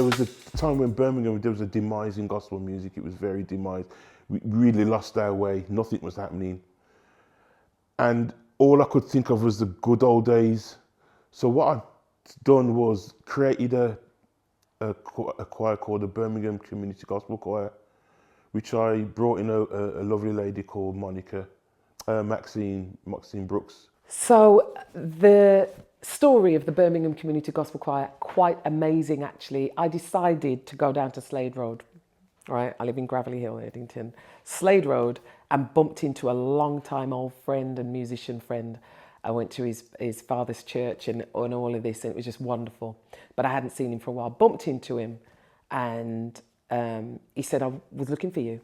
there was a time when Birmingham, there was a demise in gospel music. It was very demise. We really lost our way. Nothing was happening. And all I could think of was the good old days. So what I'd done was created a choir called the Birmingham Community Gospel Choir, which I brought in a lovely lady called Maxine Brooks. So the story of the Birmingham Community Gospel Choir, quite amazing actually. I decided to go down to Slade Road, right? I live in Gravelly Hill, Eddington. Slade Road, and bumped into a long-time old friend and musician friend. I went to his father's church and all of this, and it was just wonderful. But I hadn't seen him for a while. Bumped into him, and he said, I was looking for you.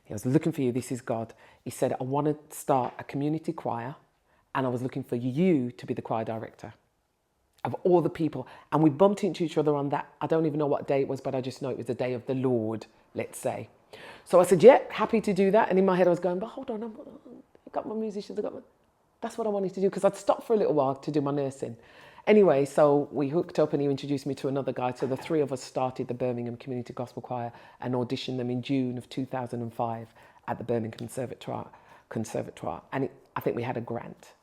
He was looking for you, this is God. He said, I want to start a community choir, and I was looking for you to be the choir director of all the people. And we bumped into each other on that. I don't even know what day it was, but I just know it was the day of the Lord, let's say. So I said, yeah, happy to do that. And in my head I was going, but hold on, I've got my musicians, that's what I wanted to do, because I'd stopped for a little while to do my nursing. Anyway, so we hooked up and he introduced me to another guy. So the three of us started the Birmingham Community Gospel Choir and auditioned them in June of 2005 at the Birmingham Conservatoire. And I think we had a grant.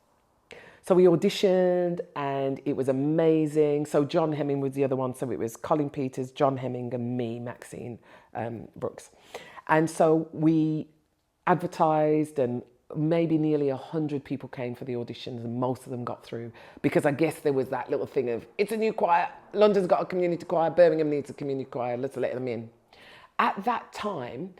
So we auditioned and it was amazing. So John Hemming was the other one. So it was Colin Peters, John Hemming and me, Maxine Brooks. And so we advertised, and maybe nearly 100 people came for the auditions, and most of them got through, because I guess there was that little thing of, it's a new choir, London's got a community choir, Birmingham needs a community choir, let's let them in. At that time,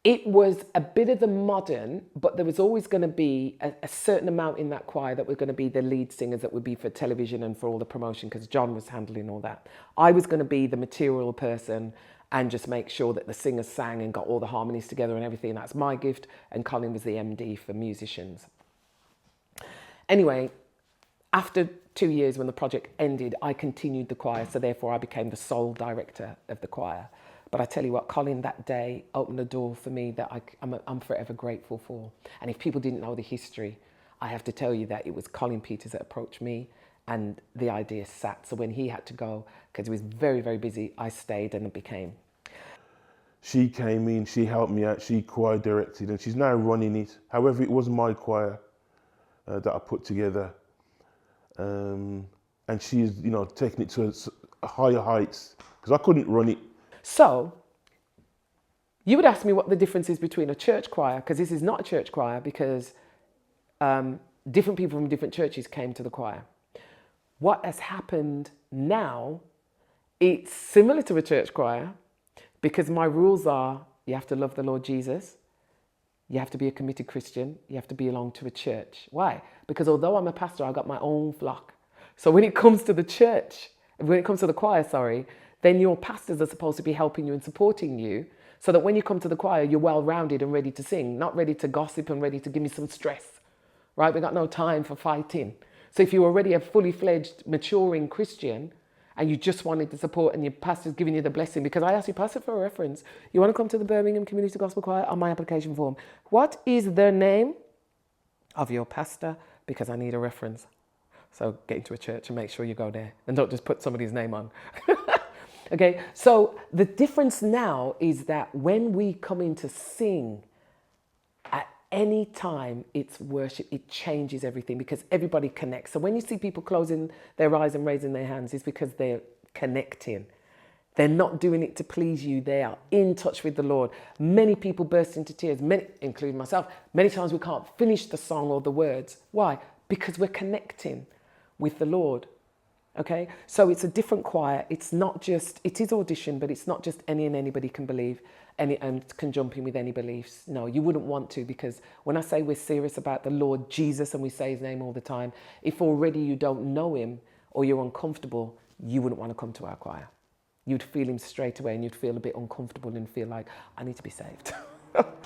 it was a bit of the modern, but there was always going to be a certain amount in that choir that were going to be the lead singers that would be for television and for all the promotion, because John was handling all that. I was going to be the material person and just make sure that the singers sang and got all the harmonies together and everything. That's my gift. And Colin was the MD for musicians. Anyway, after 2 years when the project ended, I continued the choir. So therefore I became the sole director of the choir. But I tell you what, Colin that day opened a door for me that I'm forever grateful for. And if people didn't know the history, I have to tell you that it was Colin Peters that approached me and the idea sat. So when he had to go, because he was very, very busy, I stayed and it became. She came in, she helped me out, she choir directed, and she's now running it. However, it was my choir that I put together. And she's, taking it to higher heights, because I couldn't run it. So, you would ask me what the difference is between a church choir, because this is not a church choir, because different people from different churches came to the choir. What has happened now, it's similar to a church choir, because my rules are, you have to love the Lord Jesus, you have to be a committed Christian, you have to belong to a church. Why? Because although I'm a pastor, I've got my own flock. So when it comes to the church, when it comes to the choir, then your pastors are supposed to be helping you and supporting you, so that when you come to the choir, you're well-rounded and ready to sing, not ready to gossip and ready to give me some stress, right? We've got no time for fighting. So if you're already a fully fledged, maturing Christian and you just wanted the support and your pastor's giving you the blessing, because I asked your pastor for a reference, you want to come to the Birmingham Community Gospel Choir? On my application form, what is the name of your pastor? Because I need a reference. So get into a church and make sure you go there and don't just put somebody's name on. Okay, so the difference now is that when we come in to sing, at any time it's worship, it changes everything, because everybody connects. So when you see people closing their eyes and raising their hands, it's because they're connecting. They're not doing it to please you. They are in touch with the Lord. Many people burst into tears, many, including myself. Many times we can't finish the song or the words. Why? Because we're connecting with the Lord. Okay, so it's a different choir. It's not just, it is audition, but it's not just any and anybody can believe and can jump in with any beliefs. No, you wouldn't want to, because when I say we're serious about the Lord Jesus and we say his name all the time, if already you don't know him or you're uncomfortable, you wouldn't want to come to our choir. You'd feel him straight away and you'd feel a bit uncomfortable and feel like, I need to be saved.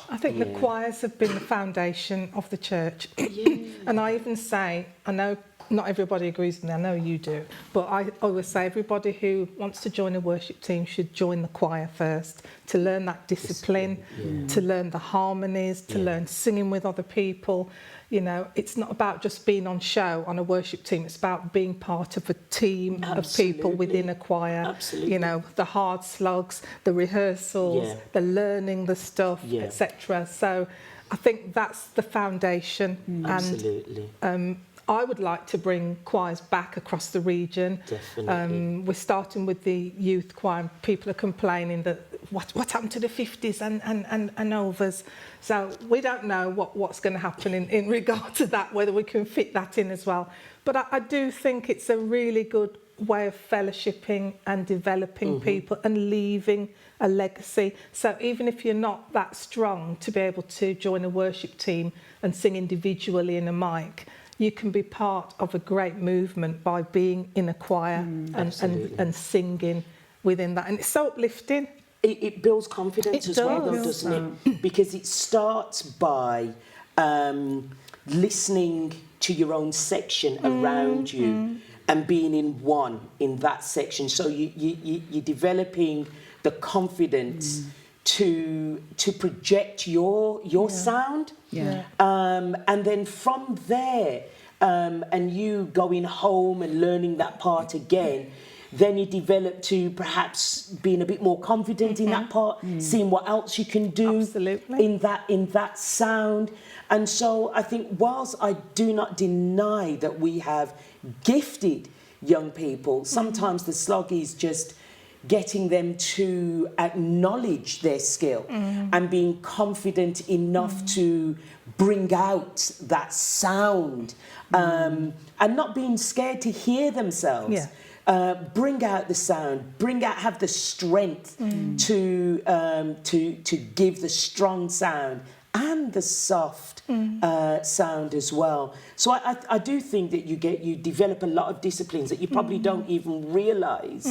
I think the choirs have been the foundation of the church. Yeah. And I even say, I know not everybody agrees with me, I know you do, but I always say everybody who wants to join a worship team should join the choir first, to learn that discipline, to learn the harmonies, to learn singing with other people. You know, it's not about just being on show on a worship team, it's about being part of a team of people within a choir. Absolutely. You know, the hard slugs, the rehearsals, the learning the stuff, etc. So I think that's the foundation. Absolutely. And I would like to bring choirs back across the region. Definitely. We're starting with the youth choir. People are complaining that what happened to the 50s and overs. So we don't know what's going to happen in regard to that, whether we can fit that in as well. But I do think it's a really good way of fellowshipping and developing people and leaving a legacy. So even if you're not that strong to be able to join a worship team and sing individually in a mic, you can be part of a great movement by being in a choir and singing within that. And it's so uplifting. It builds confidence as well, though, doesn't it? Because it starts by listening to your own section around you and being in that section. So you're developing the confidence to project your sound. And then from there, and you going home and learning that part again, then you develop to perhaps being a bit more confident in that part, seeing what else you can do in that sound. And so I think whilst I do not deny that we have gifted young people, sometimes the slog is just getting them to acknowledge their skill and being confident enough to bring out that sound and not being scared to hear themselves. Bring out the sound, have the strength to give the strong sound and the soft sound as well. So I do think that you develop a lot of disciplines that you probably don't even realise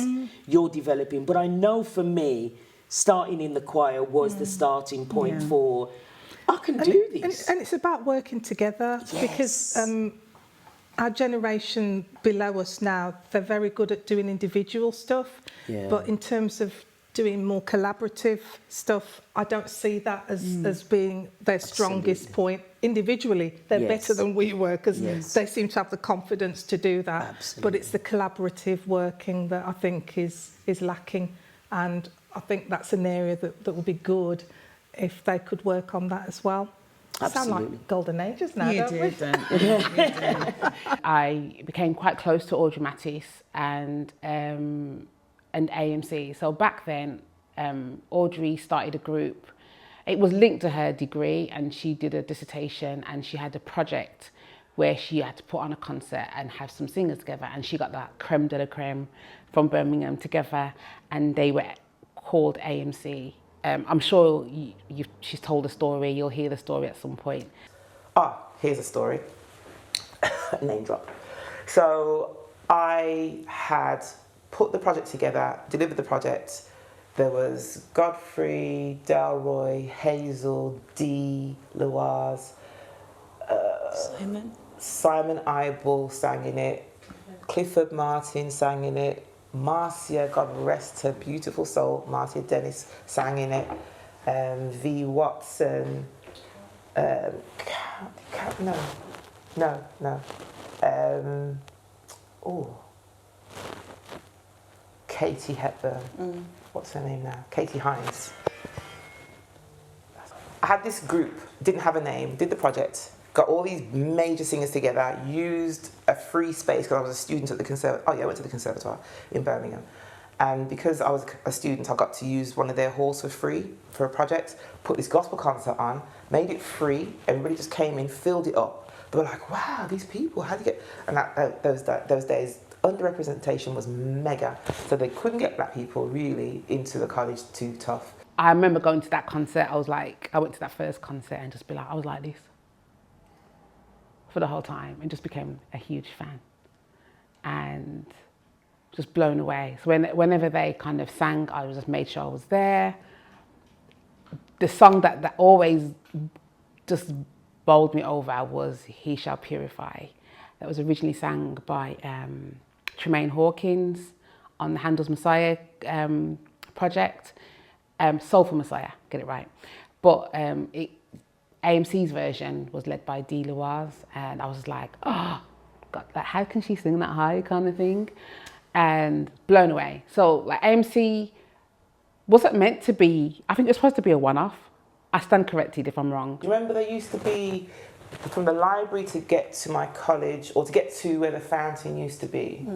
you're developing. But I know for me, starting in the choir was the starting point for, I can do this. And it's about working together because our generation below us now, they're very good at doing individual stuff. But in terms of doing more collaborative stuff, I don't see that as being their strongest point. Individually, they're better than we were because they seem to have the confidence to do that. But it's the collaborative working that I think is lacking. And I think that's an area that would be good if they could work on that as well. Sound like golden ages now, don't we? I became quite close to Audrey Matisse and AMC. So back then, Audrey started a group. It was linked to her degree, and she did a dissertation, and she had a project where she had to put on a concert and have some singers together, and she got that creme de la creme from Birmingham together, and they were called AMC. I'm sure she's told a story, you'll hear the story at some point. Here's a story. Name drop. So I had put the project together, delivered the project. There was Godfrey, Delroy, Hazel, Dee, Loise, Simon Ibel sang in it, Clifford Martin sang in it, Marcia, God rest her beautiful soul, Marcia Dennis sang in it, V. Watson, Katie Hepburn, what's her name now? Katie Hines. I had this group, didn't have a name, did the project, got all these major singers together, used a free space because I was a student at the conservatoire. I went to the conservatoire in Birmingham. And because I was a student, I got to use one of their halls for free for a project, put this gospel concert on, made it free, everybody just came in, filled it up. They were like, wow, these people, how do you get... And those days, underrepresentation was mega. So they couldn't get black people really into the college, too tough. I remember going to that concert, I went to that first concert and I was like this for the whole time and just became a huge fan and just blown away. So whenever they kind of sang, I just made sure I was there. The song that always just bowled me over was He Shall Purify. that was originally sang by Tremaine Hawkins on the Handel's Messiah project. Soulful Messiah, get it right. But AMC's version was led by Dee Loise, and I was like, oh, God, like, how can she sing that high kind of thing? And blown away. So like AMC wasn't meant to be, I think it was supposed to be a one-off. I stand corrected if I'm wrong. Do you remember there used to be, from the library to get to my college, or to get to where the fountain used to be,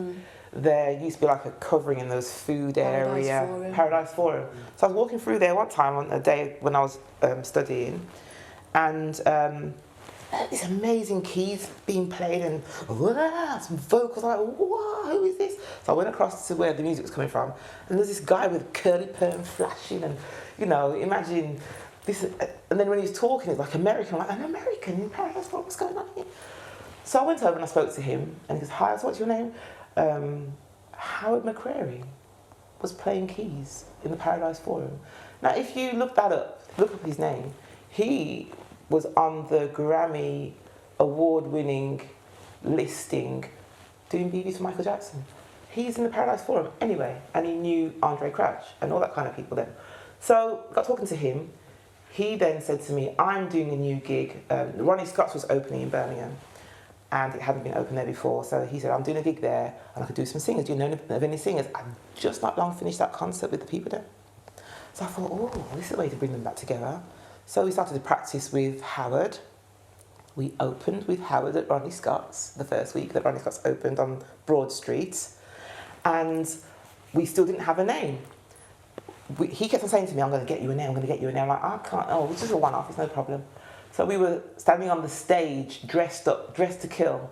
there used to be like a covering in those food area, Paradise Forum. So I was walking through there one time on a day when I was studying, and this amazing keys being played and some vocals. I'm like, wow, who is this? So I went across to where the music was coming from, and there's this guy with curly perm flashing, and imagine this. And then when he was talking, it's like American. I'm like, an American in Paradise Forum, what's going on here? So I went over and I spoke to him, and he goes, hi, so what's your name? Howard McCrary was playing keys in the Paradise Forum. Now, if you look up his name, he was on the Grammy award-winning listing doing BBs for Michael Jackson. He's in the Paradise Forum anyway, and he knew Andre Crouch and all that kind of people then. So got talking to him. He then said to me, I'm doing a new gig. Ronnie Scott's was opening in Birmingham, and it hadn't been open there before. So he said, I'm doing a gig there, and I could do some singers. Do you know of any singers? I'd just not long finished that concert with the people there. So I thought, oh, this is a way to bring them back together. So we started to practice with Howard. We opened with Howard at Ronnie Scott's, the first week that Ronnie Scott's opened on Broad Street. And we still didn't have a name. He kept on saying to me, I'm going to get you a name, I'm going to get you a name. I'm like, I can't, it's just a one-off, it's no problem. So we were standing on the stage, dressed up, dressed to kill.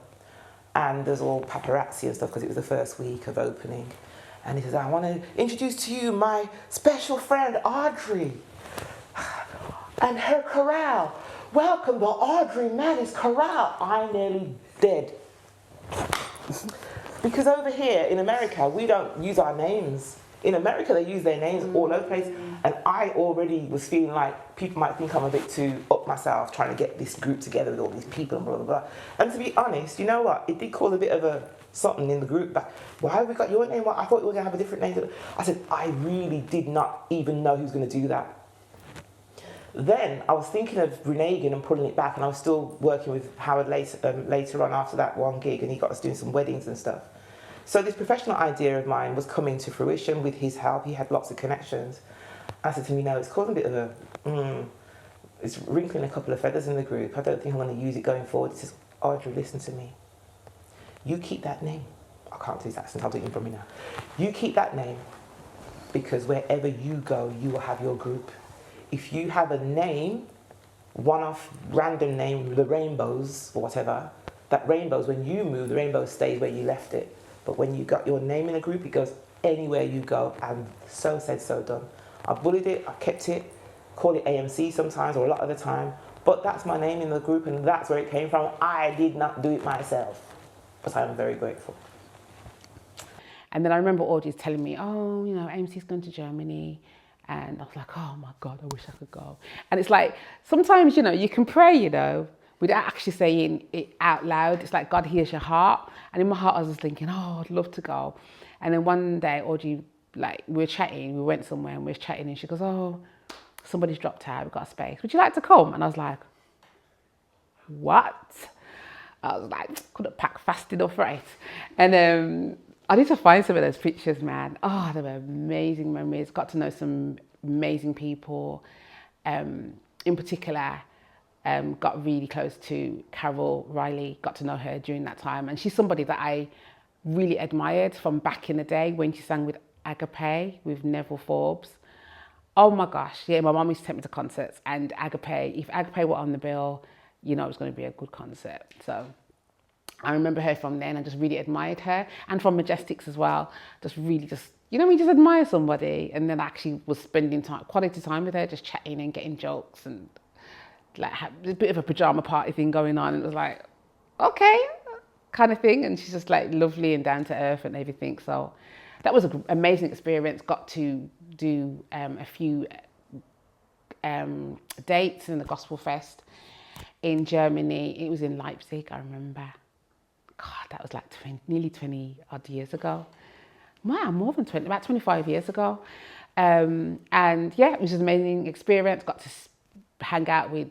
And there's all paparazzi and stuff because it was the first week of opening. And he says, I want to introduce to you my special friend, Audrey, and her chorale. Welcome to Audrey Maddie's chorale. I'm nearly dead. Because over here in America, we don't use our names. In America, they use their names all over the place. And I already was feeling like people might think I'm a bit too up myself, trying to get this group together with all these people and blah, blah, blah. And to be honest, you know what? It did cause a bit of a something in the group. But why have we got your name? I thought we were going to have a different name. I said, I really did not even know who was going to do that. Then I was thinking of reneging and pulling it back, and I was still working with Howard later on after that one gig, and he got us doing some weddings and stuff. So this professional idea of mine was coming to fruition with his help. He had lots of connections. I said to him, it's causing a bit of a, it's wrinkling a couple of feathers in the group. I don't think I'm going to use it going forward. He says, Audrey, listen to me. You keep that name. I can't do his accent, I'll do it from me now. You keep that name, because wherever you go, you will have your group. If you have a name, one-off random name, the Rainbows or whatever, that Rainbows, when you move, the Rainbow stays where you left it. But when you got your name in a group, it goes anywhere you go, and so said, so done. I bullied it, I kept it, call it AMC sometimes or a lot of the time, but that's my name in the group and that's where it came from. I did not do it myself, but I'm very grateful. And then I remember Audrey's telling me, AMC's going to Germany. And I was like, oh my God, I wish I could go. And it's like, sometimes, you can pray, without actually saying it out loud. It's like God hears your heart. And in my heart, I was just thinking, I'd love to go. And then one day, Audrey, we were chatting, we went somewhere and we were chatting, and she goes, somebody's dropped out, we've got a space. Would you like to come? And I was like, what? I was like, couldn't pack fast enough, right? And I need to find some of those pictures, man. They were amazing memories. Got to know some amazing people. In particular, got really close to Carol Riley, got to know her during that time. And she's somebody that I really admired from back in the day when she sang with Agape, with Neville Forbes. Oh my gosh, yeah, my mum used to take me to concerts, and if Agape were on the bill, it was going to be a good concert. So I remember her from then. I just really admired her, and from Majestics as well. We just admire somebody, and then I actually was spending quality time with her, just chatting and getting jokes, and had a bit of a pajama party thing going on. And it was like, okay, kind of thing. And she's just lovely and down to earth and everything. So that was an amazing experience. Got to do a few dates in the Gospel Fest in Germany. It was in Leipzig, I remember. God, was like nearly 20 odd years ago. Wow, more than 20, about 25 years ago. And yeah, it was an amazing experience. Got to hang out with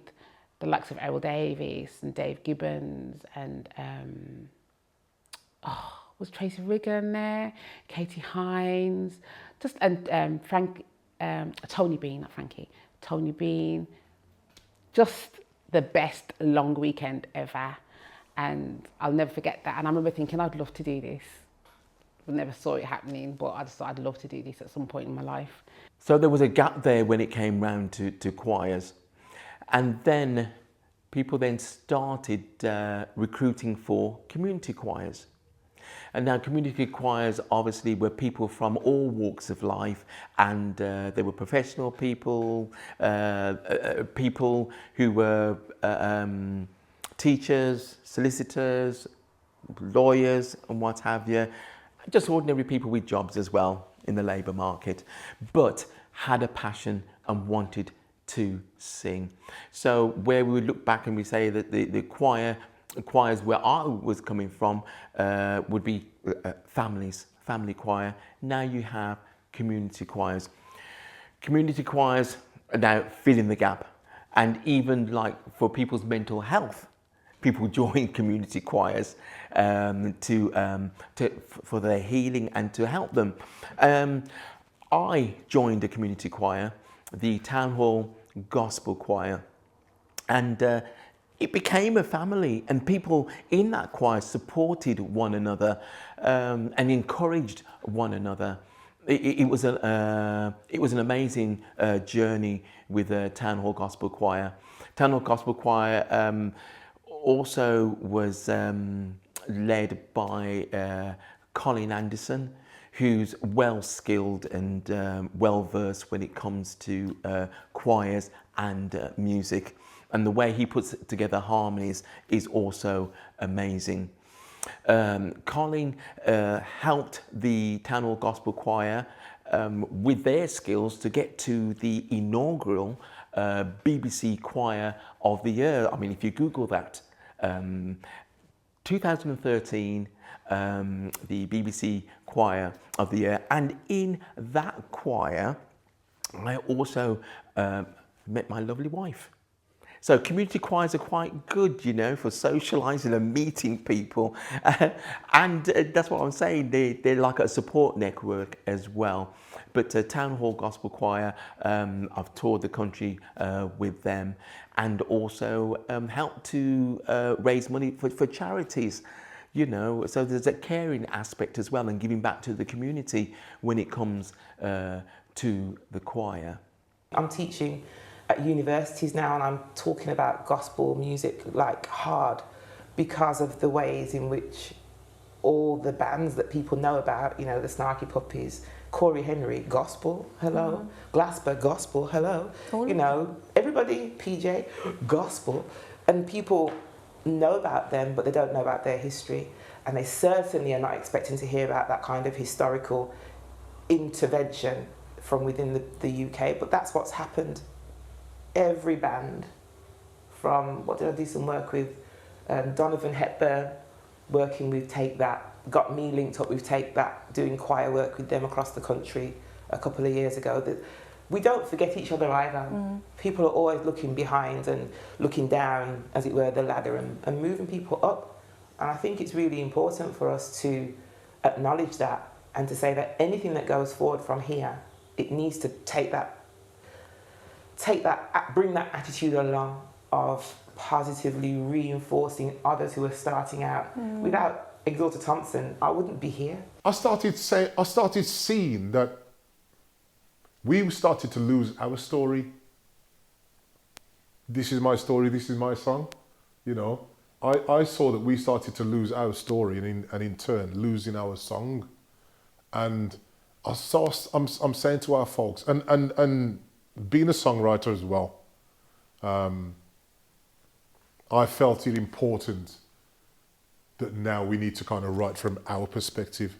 the likes of Errol Davies and Dave Gibbons and was Tracey Riggan there, Katie Hines, Tony Bean, not Frankie, Tony Bean. Just the best long weekend ever. And I'll never forget that. And I remember thinking, I'd love to do this. I never saw it happening, but I just thought I'd love to do this at some point in my life. So there was a gap there when it came round to choirs. And then people then started recruiting for community choirs. And now community choirs obviously were people from all walks of life, and they were professional people, people who were teachers, solicitors, lawyers and what have you, just ordinary people with jobs as well in the labour market, but had a passion and wanted to sing. So where we would look back and we say that the choirs where I was coming from would be family choir. Now you have community choirs. Community choirs are now filling the gap, and even like for people's mental health, people join community choirs for their healing and to help them. I joined a community choir, the Town Hall Gospel Choir, and it became a family, and people in that choir supported one another and encouraged one another. It was an amazing journey with the Town Hall Gospel Choir. Town Hall Gospel Choir also was led by Colin Anderson, who's well skilled and well versed when it comes to choirs and music. And the way he puts together harmonies is also amazing. Colin helped the Town Hall Gospel Choir with their skills to get to the inaugural BBC Choir of the Year. I mean, if you Google that, 2013, the BBC Choir of the Year. And in that choir, I also met my lovely wife. So community choirs are quite good, you know, for socialising and meeting people. And that's what I'm saying, they're like a support network as well. But Town Hall Gospel Choir, I've toured the country with them, and also helped to raise money for charities, you know. So there's a caring aspect as well, and giving back to the community when it comes to the choir. I'm teaching at universities now, and I'm talking about gospel music like hard because of the ways in which all the bands that people know about, you know, the Snarky Puppies, Corey Henry, gospel, hello, Glasper, gospel, hello, you know, everybody, PJ, gospel, and people know about them, but they don't know about their history, and they certainly are not expecting to hear about that kind of historical intervention from within the UK, but that's what's happened. Every band, from, what did I do some work with, Donovan Hepburn, working with Take That, got me linked up with Take That, doing choir work with them across the country a couple of years ago. We don't forget each other either. People are always looking behind and looking down, as it were, the ladder, and moving people up. And I think it's really important for us to acknowledge that, and to say that anything that goes forward from here, it needs to bring that attitude along of positively reinforcing others who are starting out. Without Exalta Thompson, I wouldn't be here. I started seeing that we started to lose our story. This is my story, this is my song. You know, I saw that we started to lose our story, and in turn losing our song. And I'm saying to our folks, and being a songwriter as well, I felt it important that now we need to kind of write from our perspective.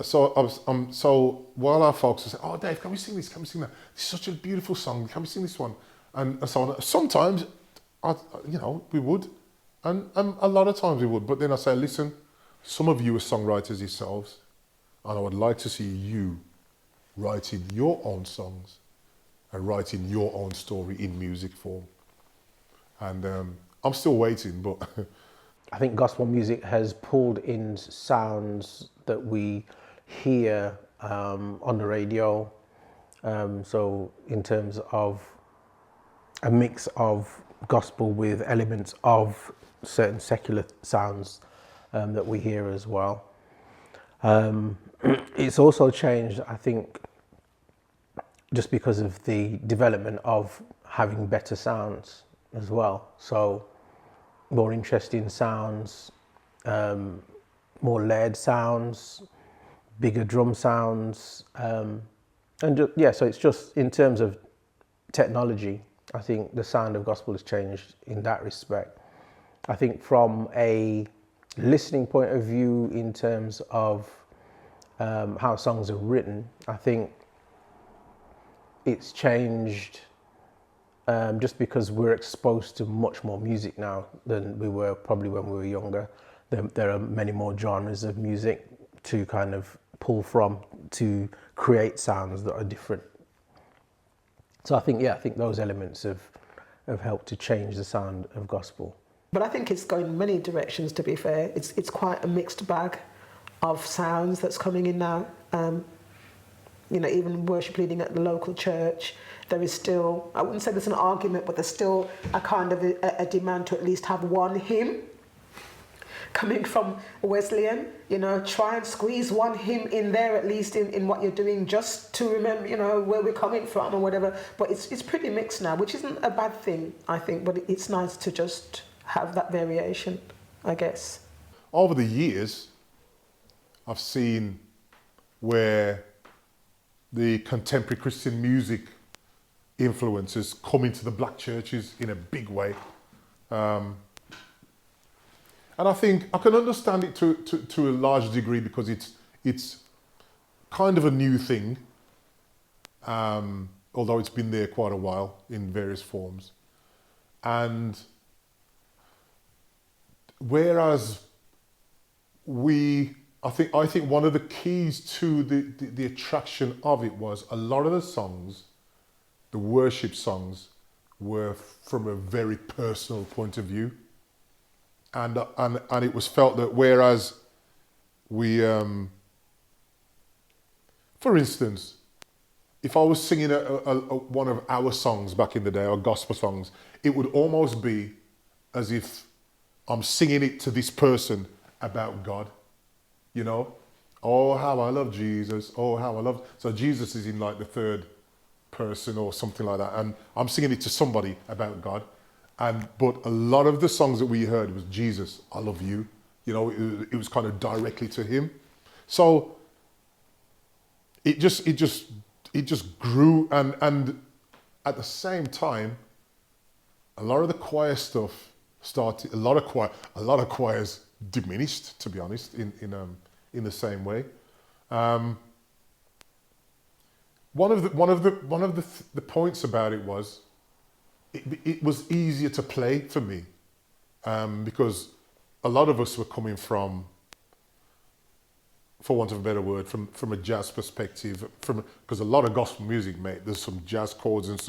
So while our folks are saying, "Oh, Dave, can we sing this? Can we sing that? It's such a beautiful song. Can we sing this one?" And so on. Sometimes, we would, and a lot of times we would. But then I say, "Listen, some of you are songwriters yourselves, and I would like to see you writing your own songs and writing your own story in music form. And I'm still waiting, but I think gospel music has pulled in sounds that we hear on the radio. So in terms of a mix of gospel with elements of certain secular sounds that we hear as well. It's also changed, I think, just because of the development of having better sounds as well. So more interesting sounds, more layered sounds, bigger drum sounds, so it's just in terms of technology, I think the sound of gospel has changed in that respect. I think from a listening point of view, in terms of how songs are written, I think it's changed just because we're exposed to much more music now than we were probably when we were younger. There are many more genres of music to kind of pull from to create sounds that are different. So I think those elements have helped to change the sound of gospel. But I think it's going many directions, to be fair. It's quite a mixed bag of sounds that's coming in now. Even worship leading at the local church, there is still, I wouldn't say there's an argument, but there's still a kind of a demand to at least have one hymn coming from Wesleyan. Try and squeeze one hymn in there, at least in what you're doing, just to remember, where we're coming from or whatever. But it's pretty mixed now, which isn't a bad thing, I think, but it's nice to just have that variation, I guess. over the years, I've seen where the contemporary Christian music influences come into the black churches in a big way. And I think I can understand it to a large degree because it's kind of a new thing, although it's been there quite a while in various forms. And whereas I think one of the keys to the attraction of it was a lot of the songs, the worship songs, were from a very personal point of view. And it was felt that whereas we, for instance, if I was singing one of our songs back in the day, our gospel songs, it would almost be as if I'm singing it to this person about God, you know? Oh, how I love Jesus. Oh, how I love... So Jesus is in like the third person or something like that. And I'm singing it to somebody about God. But a lot of the songs that we heard was Jesus, I love you. You know, it was kind of directly to him. So it just grew, and at the same time, a lot of the choir stuff started. A lot of choirs diminished, to be honest, in the same way. One of the points about it was it was easier to play for me because a lot of us were coming from, for want of a better word, from a jazz perspective, because a lot of gospel music, mate, there's some jazz chords and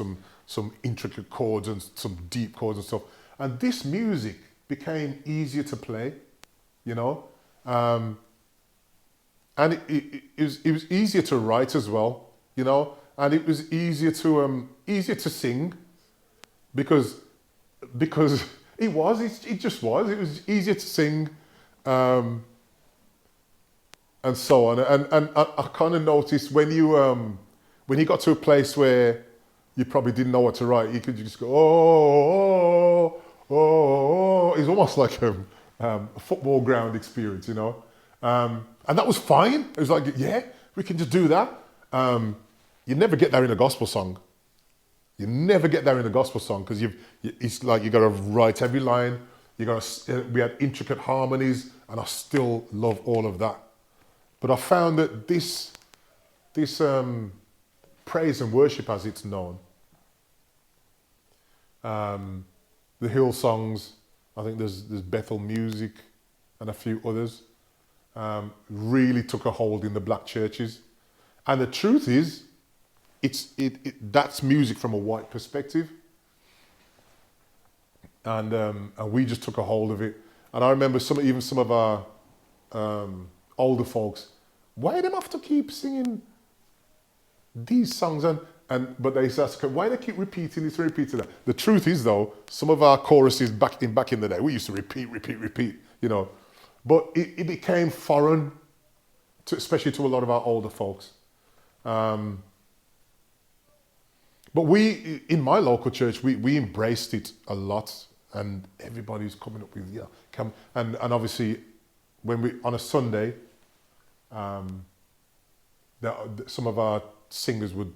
some intricate chords and some deep chords and stuff. And this music became easier to play, you know, and it was easier to write as well, you know, and it was easier to sing because it just was easier to sing. And so on, and I kind of noticed when you got to a place where you probably didn't know what to write, you could just go oh. It's almost like a football ground experience, you know, and that was fine. It was like, yeah, we can just do that. You never get there in a gospel song. You never get there in a gospel song because it's like you got to write every line. We had intricate harmonies, and I still love all of that. But I found that this praise and worship, as it's known, the Hill songs, I think there's Bethel Music and a few others. really took a hold in the black churches. And the truth is, that's music from a white perspective. And we just took a hold of it. And I remember some of our older folks, why do they have to keep singing these songs? But they ask, why do they keep repeating this and repeating that? The truth is, though, some of our choruses back in the day, we used to repeat, you know. But it became foreign, especially to a lot of our older folks. But we, in my local church, we embraced it a lot, and everybody's coming up with, and obviously, when we, on a Sunday, some of our singers would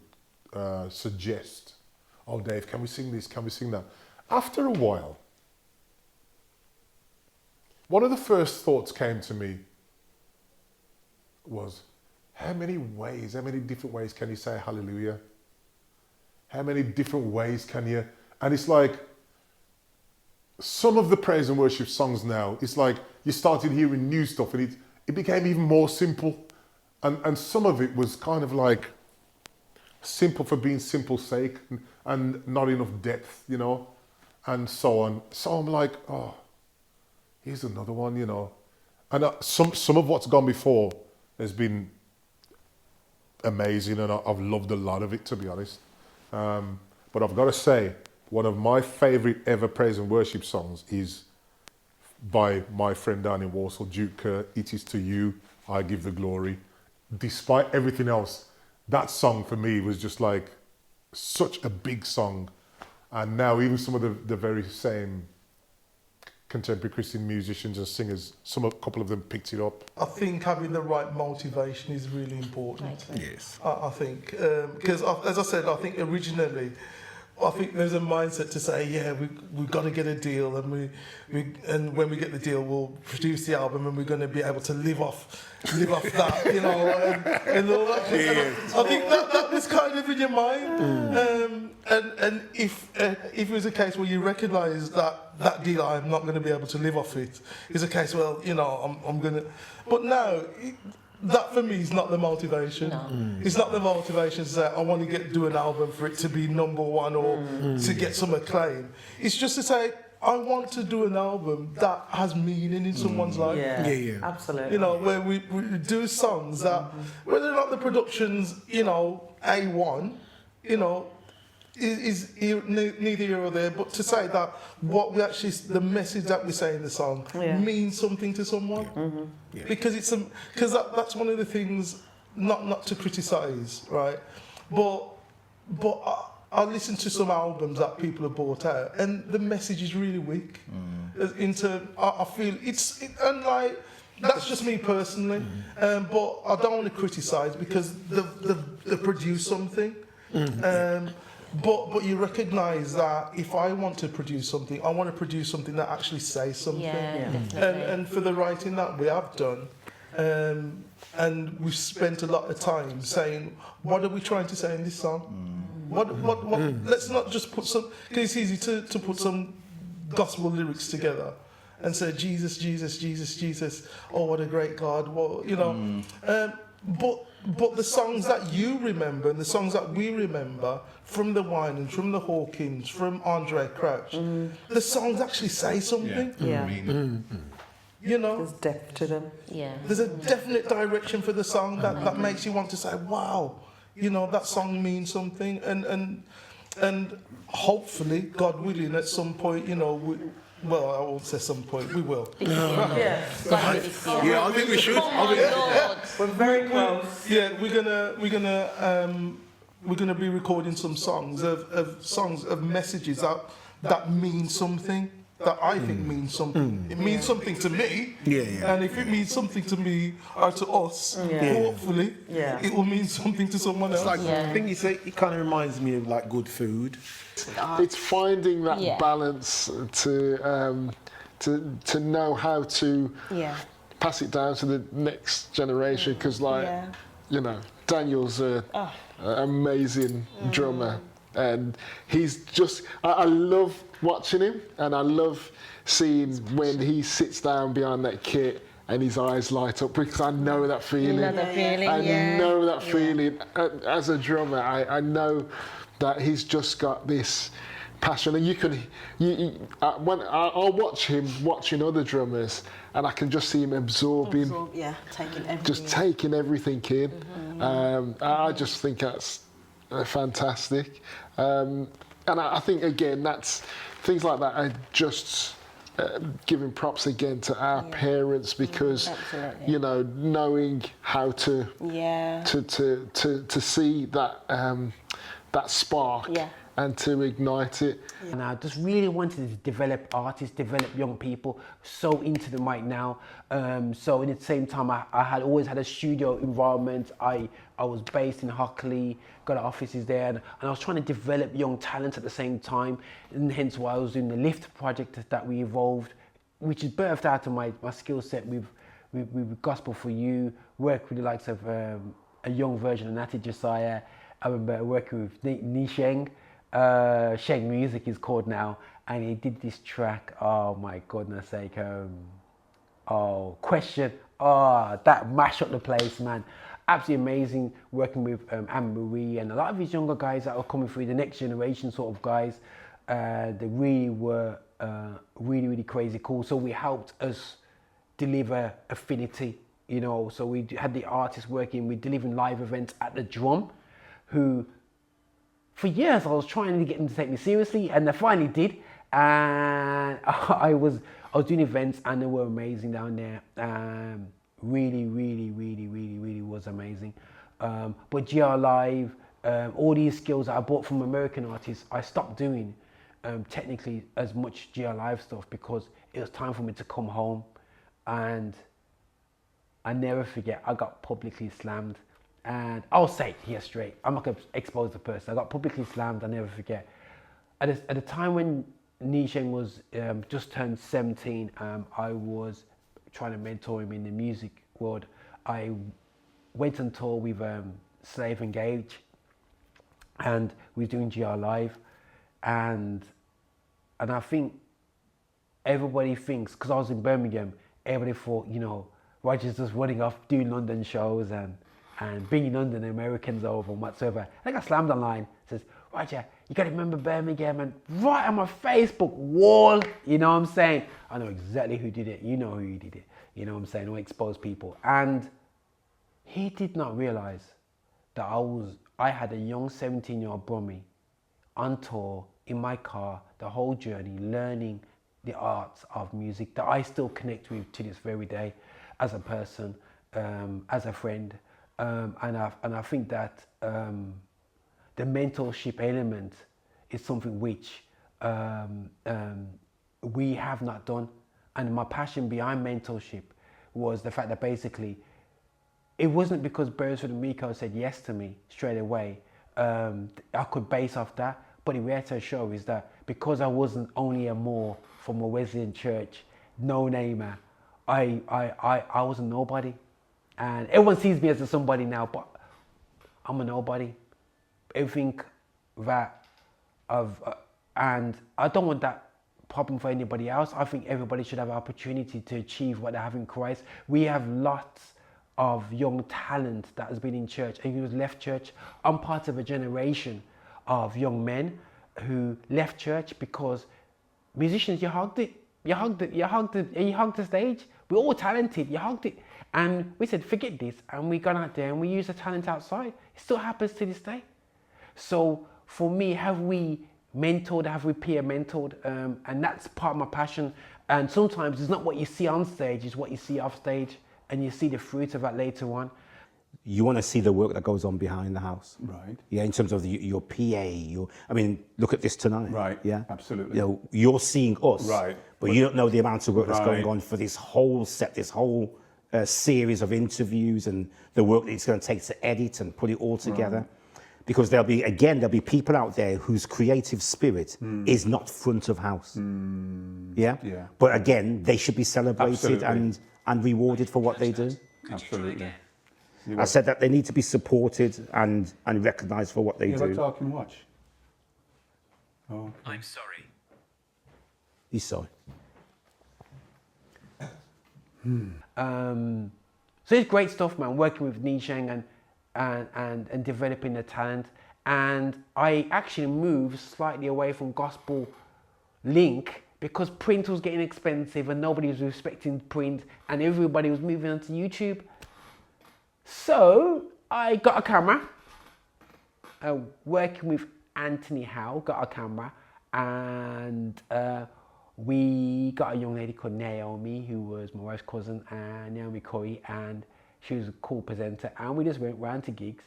suggest, oh Dave, can we sing this, can we sing that? After a while, one of the first thoughts came to me was, how many different ways can you say hallelujah? How many different ways can you? And it's like, some of the praise and worship songs now, it's like you started hearing new stuff and it became even more simple. And some of it was kind of like simple for being simple's sake and not enough depth, you know, and so on. So I'm like, oh, here's another one, you know. And some of what's gone before has been amazing, and I've loved a lot of it, to be honest. But I've got to say, one of my favourite ever praise and worship songs is by my friend down in Walsall, Duke Kerr, It Is To You, I Give the Glory. Despite everything else, that song for me was just like such a big song. And now even some of the very same contemporary Christian musicians and singers, a couple of them picked it up. I think having the right motivation is really important. Yes. I think, because as I said, I think originally, I think there's a mindset to say, yeah, we've got to get a deal, and when we get the deal, we'll produce the album, and we're going to be able to live off that, you know, and all that. Yeah. I think that was kind of in your mind, and if it was a case where you recognise that deal, I'm not going to be able to live off it, is a case, well, you know, I'm going to, but now. That for me is not the motivation. No. It's not the motivation to say I want to do an album for it to be number one or to get some acclaim. It's just to say I want to do an album that has meaning in someone's life. Yeah, absolutely. You know, where we do songs that, whether or not the production's, you know, A1, you know, is neither here or there, but to say that what we actually, the message that we say in the song means something to someone, because that's one of the things, not to criticise, right, but I listen to some albums that people have brought out, and the message is really weak. I feel and like. That's just me personally, but I don't want to criticise because they produce something. But you recognise that if I want to produce something, I want to produce something that actually says something. And for the writing that we have done, and we've spent a lot of time saying, what are we trying to say in this song? Let's not just put some, because it's easy to put some gospel lyrics together and say, Jesus, Jesus, Jesus, Jesus, oh, what a great God, well, you know. But the songs that you remember and the songs that we remember from the Winans, from the Hawkins, from Andre Crouch, the songs actually say something. You know, there's depth to them. There's a definite direction for the song that makes you want to say, wow, you know, that song means something. And hopefully, God willing, at some point, you know, well, I won't say some point, we will. I think we should. We're very close. We're gonna be recording some songs of messages that mean something, that I think means something. It means something to me. And if it means something to me or to us, hopefully it will mean something to someone else. It's like the thing you say, it kind of reminds me of like good food. It's finding that balance to know how to pass it down to the next generation, because you know, Daniel's an amazing drummer, and he's just, I love watching him, and I love seeing when he sits down behind that kit and his eyes light up because I know that feeling. You know the feeling, I know that feeling. As a drummer, I know that he's just got this passion, and when I'll watch him watching other drummers, and I can just see him absorbing, taking everything in. I just think that's fantastic, and I think again that's things like that are just giving props again to our parents, because you know, knowing how to see that that spark and to ignite it. And I just really wanted to develop artists, develop young people, so into them right now. So at the same time, I had always had a studio environment. I was based in Hockley, got offices there, and I was trying to develop young talent at the same time, and hence why I was doing the Lift project that we evolved, which is birthed out of my skill set with Gospel for You, work with the likes of a young version of Natty Josiah. I remember working with Nisheng. Sheng Music is called now, and he did this track, oh my goodness sake, Question, that mashed up the place, man. Absolutely amazing working with Anne-Marie and a lot of these younger guys that are coming through, the next generation sort of guys. They really were really crazy cool. So we helped us deliver affinity, you know, so we had the artists working, we delivering live events at the Drum, who for years I was trying to get them to take me seriously, and they finally did. And I was doing events, and they were amazing down there. Really was amazing. But GR Live, all these skills that I bought from American artists, I stopped doing technically as much GR Live stuff because it was time for me to come home. And I never forget, I got publicly slammed. And I'll say it here straight, I'm not going to expose the person. I got publicly slammed, I never forget. At the time when Nisheng was just turned 17, I was trying to mentor him in the music world. I went on tour with Slave Engage, and we were doing GR Live. And I think everybody thinks, because I was in Birmingham, everybody thought, you know, Roger's just running off doing London shows and bringing London Americans over and whatsoever. I got slammed online, says, Roger, you gotta remember Birmingham, and right on my Facebook wall, you know what I'm saying? I know exactly who did it, you know who did it, you know what I'm saying? I expose people. And he did not realize that I had a young 17-year-old Brummie on tour in my car the whole journey, learning the arts of music that I still connect with to this very day as a person, as a friend. And I think that the mentorship element is something which we have not done. And my passion behind mentorship was the fact that basically it wasn't because Beresford and Miko said yes to me straight away. I could base off that, but the reality show is that because I wasn't only a Moor from a Wesleyan church, no-namer, I was a nobody. And everyone sees me as a somebody now, but I'm a nobody. Everything that and I don't want that problem for anybody else. I think everybody should have an opportunity to achieve what they have in Christ. We have lots of young talent that has been in church and who's left church. I'm part of a generation of young men who left church because musicians, you hugged it. You hugged the stage. We're all talented, you hugged it. And we said, forget this. And we got out there and we used the talent outside. It still happens to this day. So for me, have we mentored, have we peer mentored? And that's part of my passion. And sometimes it's not what you see on stage, it's what you see off stage. And you see the fruit of that later on. You want to see the work that goes on behind the house. Right. Yeah, in terms of your PA, look at this tonight. Right, yeah. Absolutely. You know, you're seeing us, right. but you don't know the amount of work that's Right. going on for this whole set, this whole series of interviews and the work that it's going to take to edit and put it all together. Right. Because there'll be people out there whose creative spirit is not front of house. Yeah? Yeah. But again, they should be celebrated Absolutely. and rewarded for what they do. Absolutely. I said that they need to be supported and recognised for what they do. You're talking watch. Oh. Okay. I'm sorry. He's sorry. So it's great stuff, man, working with Nisheng and developing the talent. And I actually moved slightly away from gospel link because print was getting expensive and nobody was respecting print and everybody was moving on to YouTube. So I got a camera, working with Anthony Howe, got a camera, and we got a young lady called Naomi, who was my wife's cousin, and Naomi Curry, and she was a cool presenter, and we just went round to gigs,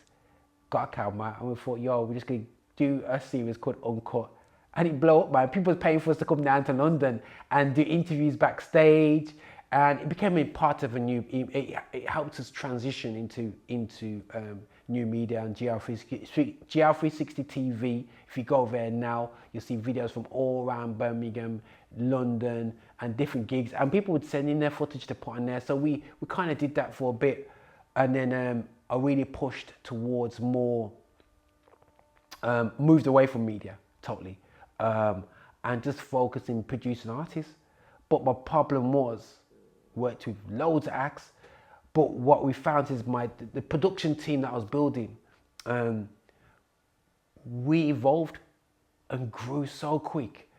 got a camera, and we thought, yo, we're just going to do a series called Uncut, and it blew up, man. People were paying for us to come down to London and do interviews backstage, and it became a part of a new, it helped us transition into new media and GR360 TV. If you go there now, you'll see videos from all around Birmingham, London, and different gigs, and people would send in their footage to put on there. So we kind of did that for a bit, and then I really pushed towards more, moved away from media totally, and just focusing producing artists. But my problem was, worked with loads of acts, but what we found is the production team that I was building, we evolved and grew so quick.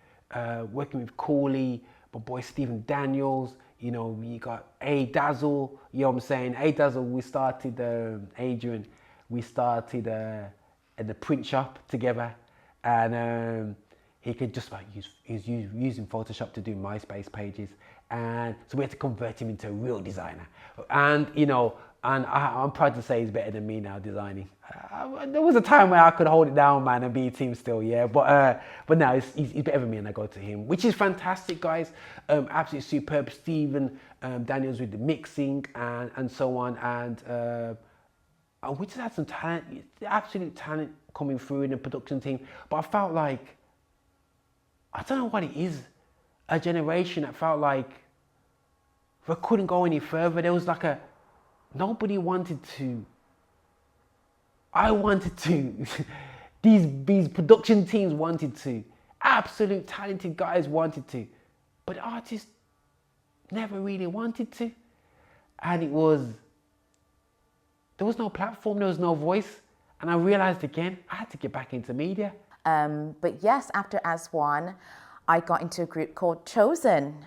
Working with Cooley, my boy Stephen Daniels, you know, we got A Dazzle, you know what I'm saying? A Dazzle, we started, Adrian, we started at the print shop together, and he could just about using Photoshop to do MySpace pages, and so we had to convert him into a real designer. And you know, and I'm proud to say he's better than me now designing. There was a time where I could hold it down, man, and be a team still, yeah. But now he's better than me, and I go to him, which is fantastic, guys. Absolutely superb. Stephen Daniels with the mixing and so on, and we just had some talent, absolute talent coming through in the production team. But I felt like, I don't know what it is, a generation that felt like we couldn't go any further. There was like nobody wanted to. I wanted to. These production teams wanted to. Absolute talented guys wanted to. But artists never really wanted to. And there was no platform, there was no voice. And I realized again, I had to get back into media. But yes, after As One, I got into a group called Chosen.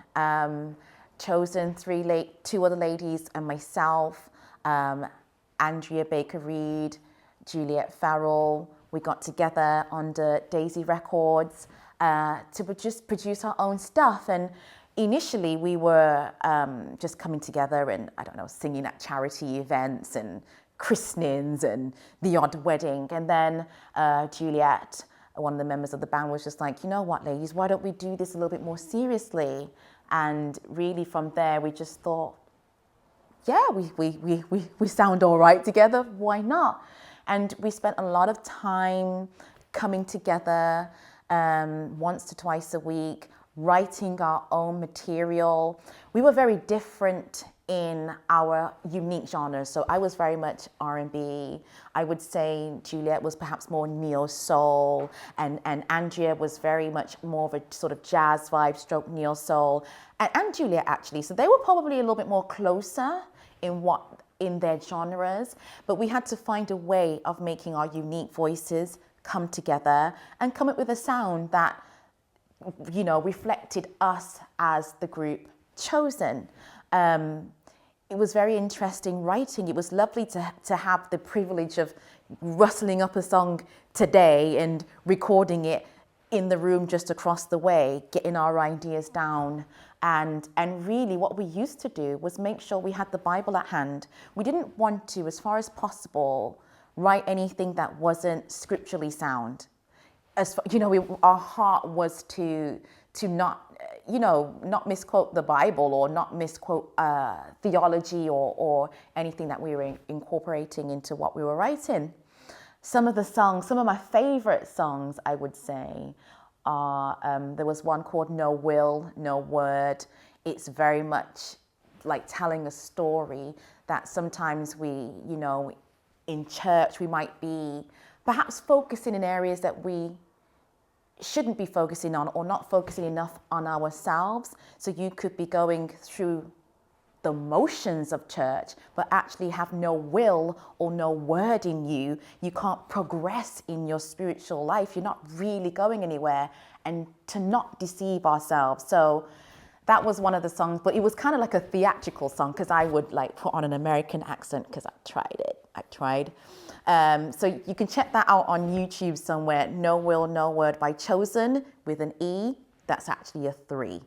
Chosen, two other ladies and myself, Andrea Baker-Reid, Juliet Farrell. We got together under Daisy Records to just produce our own stuff. And initially we were just coming together and, I don't know, singing at charity events and christenings and the odd wedding. And then Juliet, one of the members of the band, was just like, you know what, ladies, why don't we do this a little bit more seriously? And really from there, we just thought, yeah, we sound all right together, why not? And we spent a lot of time coming together once to twice a week, writing our own material. We were very different in our unique genres. So I was very much R&B. I would say Juliet was perhaps more neo-soul, and Andrea was very much more of a sort of jazz vibe stroke neo-soul, and Juliet actually. So they were probably a little bit more closer in their genres, but we had to find a way of making our unique voices come together and come up with a sound that, you know, reflected us as the group Chosen. It was very interesting writing. It was lovely to have the privilege of rustling up a song today and recording it in the room just across the way, getting our ideas down. And really what we used to do was make sure we had the Bible at hand. We didn't want to, as far as possible, write anything that wasn't scripturally sound. Our heart was to not misquote the Bible or not misquote theology or anything that we were incorporating into what we were writing. Some of my favorite songs, I would say, are, there was one called No Will, No Word. It's very much like telling a story that sometimes in church, we might be perhaps focusing in areas that we shouldn't be focusing on or not focusing enough on ourselves. So you could be going through the motions of church, but actually have no will or no word in you, you can't progress in your spiritual life. You're not really going anywhere, and to not deceive ourselves. So that was one of the songs, but it was kind of like a theatrical song because I would like put on an American accent because I tried. So you can check that out on YouTube somewhere. No Will, No Word by Chosen with an E. That's actually a 3.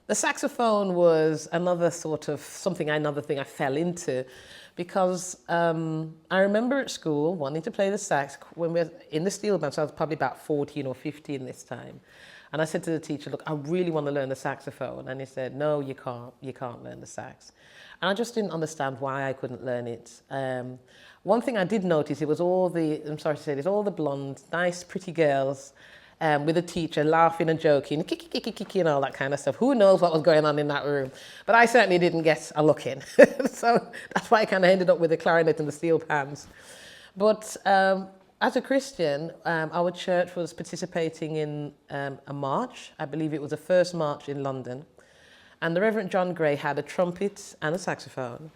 The saxophone was another thing I fell into because I remember at school wanting to play the sax when we were in the steel band, so I was probably about 14 or 15 this time. And I said to the teacher, look, I really want to learn the saxophone. And he said, no, you can't learn the sax. And I just didn't understand why I couldn't learn it. One thing I did notice, it was all the blonde, nice, pretty girls with a teacher laughing and joking, kiki, and all that kind of stuff. Who knows what was going on in that room? But I certainly didn't get a look in. So that's why I kind of ended up with the clarinet and the steel pans. But as a Christian, our church was participating in a march. I believe it was the first march in London. And the Reverend John Gray had a trumpet and a saxophone.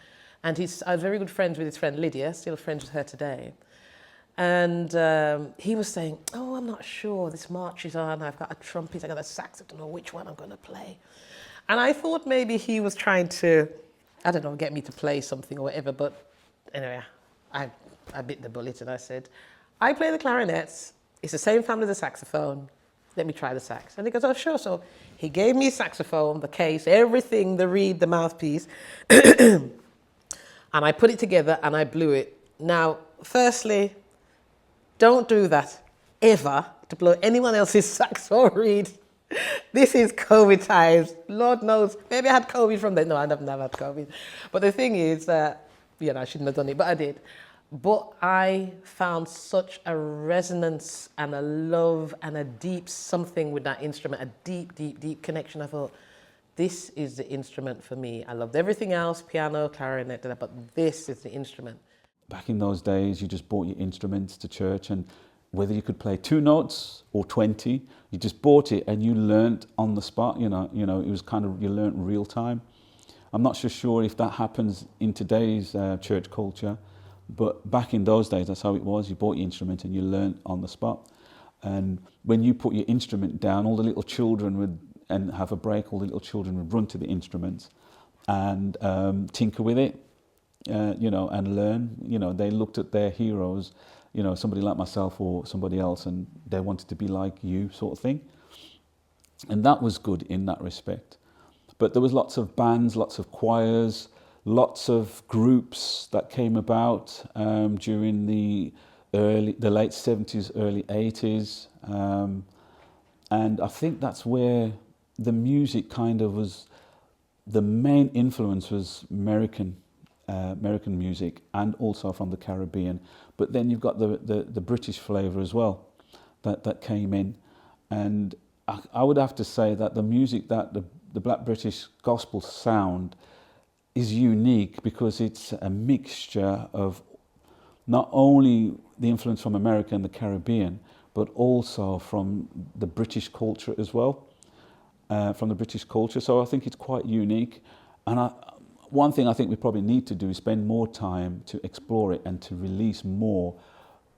And I was very good friends with his friend Lydia, still friends with her today. And he was saying, oh, I'm not sure, this march is on, I've got a trumpet, I've got a sax, I don't know which one I'm going to play. And I thought maybe he was trying to, I don't know, get me to play something or whatever, but anyway, I bit the bullet and I said, I play the clarinets, it's the same family as the saxophone, let me try the sax. And he goes, oh, sure. So he gave me a saxophone, the case, everything, the reed, the mouthpiece, and I put it together and I blew it. Now, firstly, don't do that ever, to blow anyone else's sax or reed. This is COVID times. Lord knows, maybe I had COVID from then. No, I never had COVID. But the thing is that, I shouldn't have done it, but I did. But I found such a resonance and a love and a deep something with that instrument, a deep, deep, deep connection. I thought, this is the instrument for me. I loved everything else, piano, clarinet, but this is the instrument. Back in those days, you just bought your instruments to church, and whether you could play 2 notes or 20, you just bought it and you learnt on the spot. It was kind of, you learnt real time. I'm not so sure if that happens in today's church culture, but back in those days, that's how it was. You bought your instrument and you learnt on the spot. And when you put your instrument down, all the little children would, and have a break, all the little children would run to the instruments and tinker with it. And learn. They looked at their heroes, somebody like myself or somebody else, and they wanted to be like you, sort of thing. And that was good in that respect. But there was lots of bands, lots of choirs, lots of groups that came about during the late 70s, early 80s. And I think that's where the music kind of was, the main influence was American music, and also from the Caribbean. But then you've got the British flavour as well that came in. And I would have to say that the music, that the Black British gospel sound is unique because it's a mixture of not only the influence from America and the Caribbean, but also from the British culture as well, So I think it's quite unique. And one thing I think we probably need to do is spend more time to explore it and to release more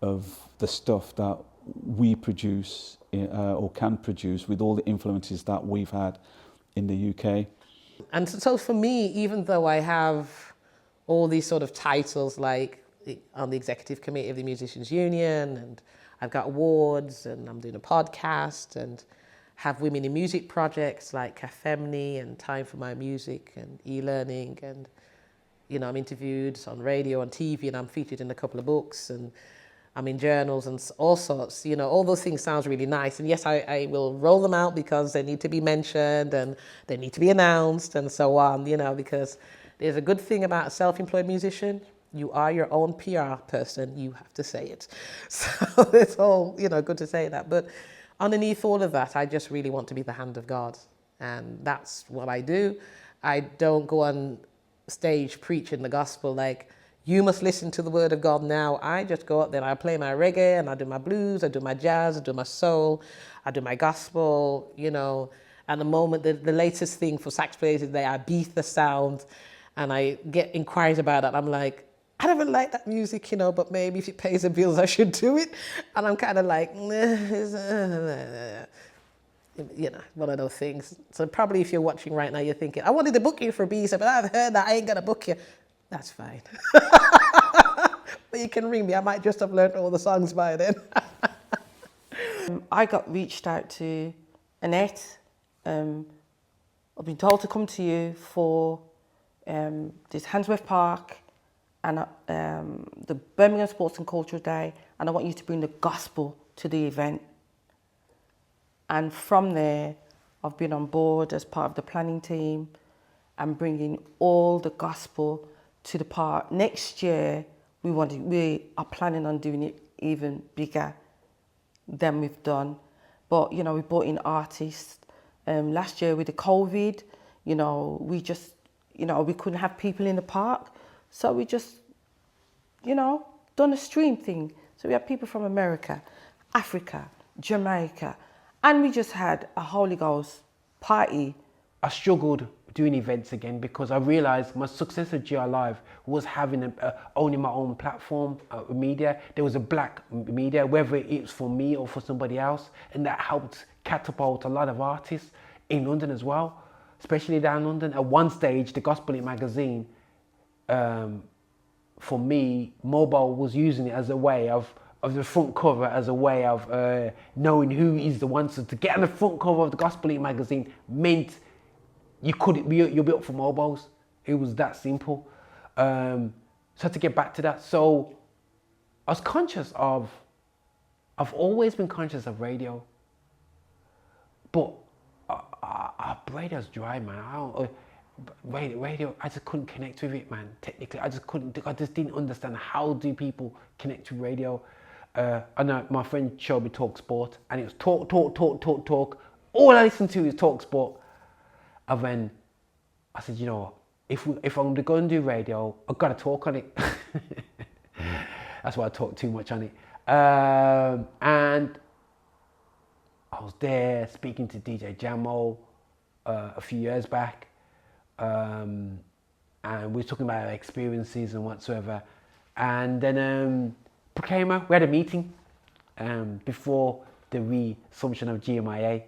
of the stuff that we produce or can produce with all the influences that we've had in the UK. And so for me, even though I have all these sort of titles, like on the executive committee of the Musicians Union, and I've got awards, and I'm doing a podcast, and have women in music projects like Cafemni and Time for My Music and e-learning, and I'm interviewed on radio, on TV, and I'm featured in a couple of books, and I'm in journals and all sorts. All those things sounds really nice, and yes, I will roll them out because they need to be mentioned and they need to be announced and so on. Because there's a good thing about a self-employed musician. You are your own PR person. You have to say it. So it's all good to say that, but underneath all of that, I just really want to be the hand of God. And that's what I do. I don't go on stage preaching the gospel like, you must listen to the word of God now. I just go up there and I play my reggae and I do my blues, I do my jazz, I do my soul, I do my gospel, At the moment, the latest thing for sax players is the Ibiza sound. and I get inquiries about that. I'm like, I don't even like that music, you know, but maybe if it pays the bills, I should do it. And I'm kind of like, you know, one of those things. So probably if you're watching right now, you're thinking, I wanted to book you for B, but I've heard that I ain't gonna book you. That's fine. But you can ring me. I might just have learned all the songs by then. I got reached out to Annette. I've been told to come to you for this Handsworth Park and the Birmingham Sports and Cultural Day, and I want you to bring the gospel to the event. And from there, I've been on board as part of the planning team and bringing all the gospel to the park. Next year, we are planning on doing it even bigger than we've done. But, you know, we brought in artists. Last year with the COVID, you know, we just, you know, we couldn't have people in the park. So we just, you know, done a stream thing. So we had people from America, Africa, Jamaica, and we just had a Holy Ghost party. I struggled doing events again because I realised my success at GR Live was having owning my own platform, media. There was a black media, whether it's for me or for somebody else, and that helped catapult a lot of artists in London as well, especially down London. At one stage, the Gospel It magazine, for me, Mobile was using it as a way of the front cover, as a way of knowing who is the ones to get on the front cover of the Gospel It magazine meant you're built for mobiles. It was that simple. So to get back to that, so I was conscious of, I've always been conscious of radio, but radio's dry, man. Radio, I just couldn't connect with it, man. Technically, I just didn't understand how do people connect to radio. I know my friend showed me Talk Sport, and it was talk. All I listened to is Talk Sport. And then I said, you know, if I'm going to do radio, I've got to talk on it. That's why I talk too much on it. And I was there speaking to DJ Jamo a few years back. And we were talking about our experiences and whatsoever. And then we had a meeting before the resumption of GMIA.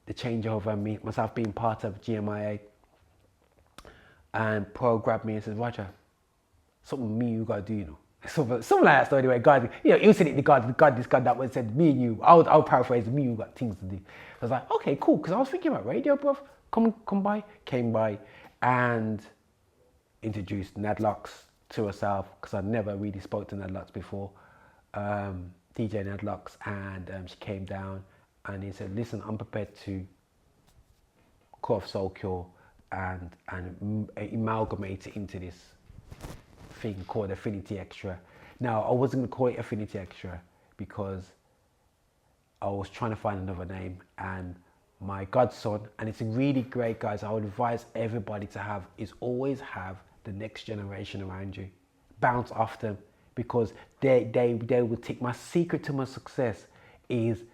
The changeover, myself being part of GMIA. And Paul grabbed me and said, Roger, something me you gotta do, you know. Something like that. So anyway, God, you know, you said it to God, this, God, that one said, me and you, I'll paraphrase, me, you got things to do. I was like, okay, cool, because I was thinking about radio, bruv. Come by, came by, and introduced Nadlocks to herself, because I never really spoke to Nadlocks before. DJ Nadlocks, and she came down, and he said, listen, I'm prepared to cut off Soul Cure and amalgamate it into this thing called Affinity Extra. Now, I wasn't going to call it Affinity Extra because I was trying to find another name, and my godson, and it's really great, guys, I would advise everybody to have, is always have the next generation around you. Bounce off them, because they will take. My secret to my success is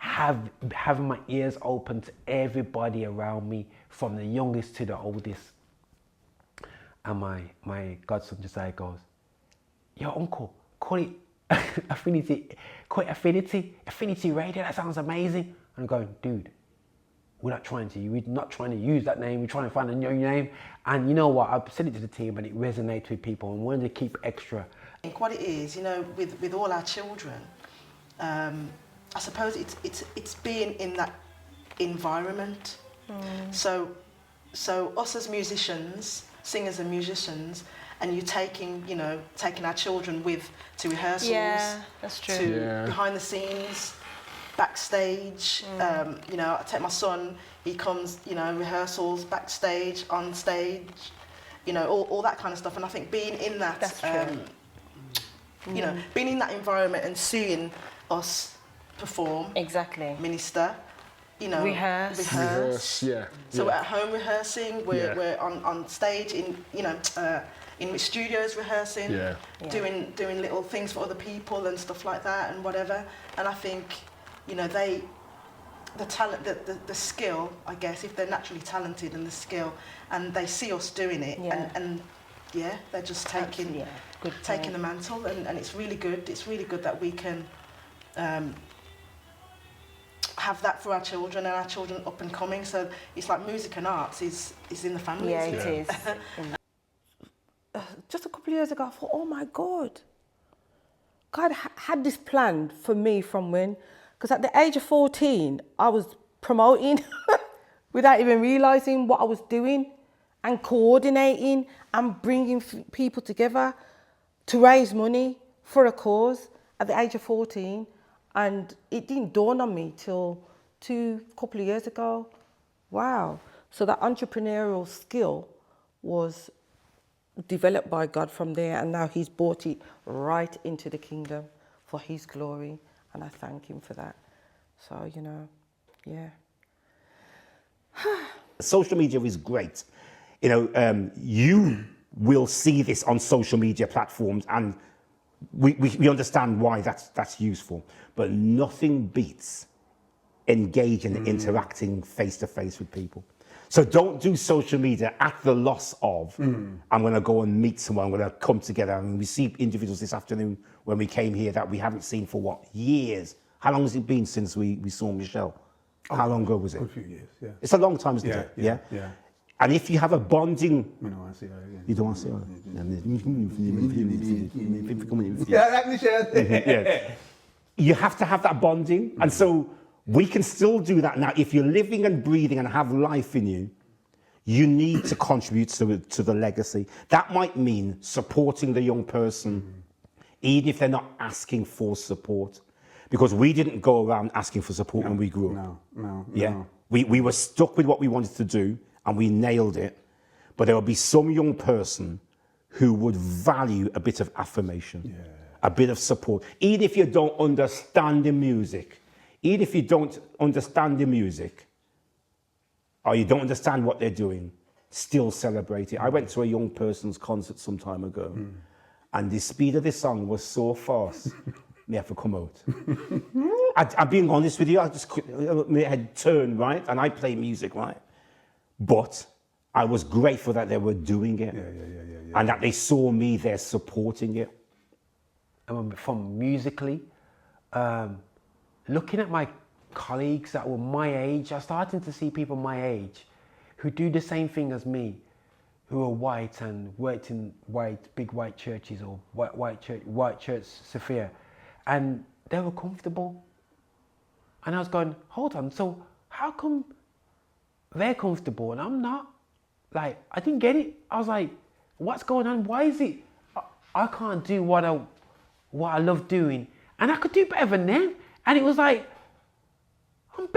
having my ears open to everybody around me, from the youngest to the oldest. And my godson Josiah goes, yo, uncle, call it Affinity Radio, that sounds amazing. And I'm going, dude, we're not trying to use that name, we're trying to find a new name. And you know what, I said it to the team and it resonates with people, and wanted to keep extra. I think what it is, you know, with all our children, I suppose it's being in that environment. So us as musicians, singers and musicians, and you taking our children with to rehearsals. Yeah, that's true. To behind the scenes, backstage. You know, I take my son. He comes, you know, rehearsals, backstage, on stage. You know, all that kind of stuff. And I think being in that, that's true. You know, being in that environment and seeing us perform, exactly, minister, you know, rehearse. Yeah. So we're at home rehearsing. We're on stage in in studios rehearsing, doing little things for other people and stuff like that and whatever. And I think, you know, the talent, the skill, I guess, if they're naturally talented and the skill, and they see us doing it, and yeah, they're just taking the mantle, and it's really good. It's really good that we can have that for our children and our children up and coming. So it's like music and arts is in the family. Yeah, it is. Just a couple of years ago, I thought, oh my God, God had this planned for me from when? Because at the age of 14, I was promoting without even realising what I was doing, and coordinating and bringing people together to raise money for a cause at the age of 14. And it didn't dawn on me till a couple of years ago. Wow. So that entrepreneurial skill was developed by God from there, and now he's brought it right into the kingdom for his glory, and I thank him for that. So, you know, yeah. Social media is great. You know, you will see this on social media platforms, and we understand why that's useful, but nothing beats engaging and interacting face to face with people. So don't do social media at the loss of, I'm going to go and meet someone, I'm going to come together. I mean, we see individuals this afternoon when we came here that we haven't seen for what, years? How long has it been since we saw Michelle? How long ago was it? A few years, yeah. It's a long time, isn't it? Yeah. And if you have a bonding... You don't want to see her again. You don't want to see her. Yeah. You have to have that bonding. And so we can still do that now. If you're living and breathing and have life in you, you need to contribute to the legacy. That might mean supporting the young person, even if they're not asking for support. Because we didn't go around asking for support when we grew up. No. We were stuck with what we wanted to do, and we nailed it. But there will be some young person who would value a bit of affirmation, a bit of support. Even if you don't understand the music, or you don't understand what they're doing, still celebrate it. I went to a young person's concert some time ago, and the speed of the song was so fast, me have to come out. I'm being honest with you, my head turned, right? And I play music, right? But I was grateful that they were doing it, and that they saw me there supporting it. From musically, looking at my colleagues that were my age, I'm starting to see people my age who do the same thing as me, who are white and worked in big white churches or white church Sophia, and they were comfortable. And I was going, hold on, so how come they're comfortable and I'm not? Like, I didn't get it. I was like, what's going on? Why is it I can't do what I love doing, and I could do better than them? And it was like, and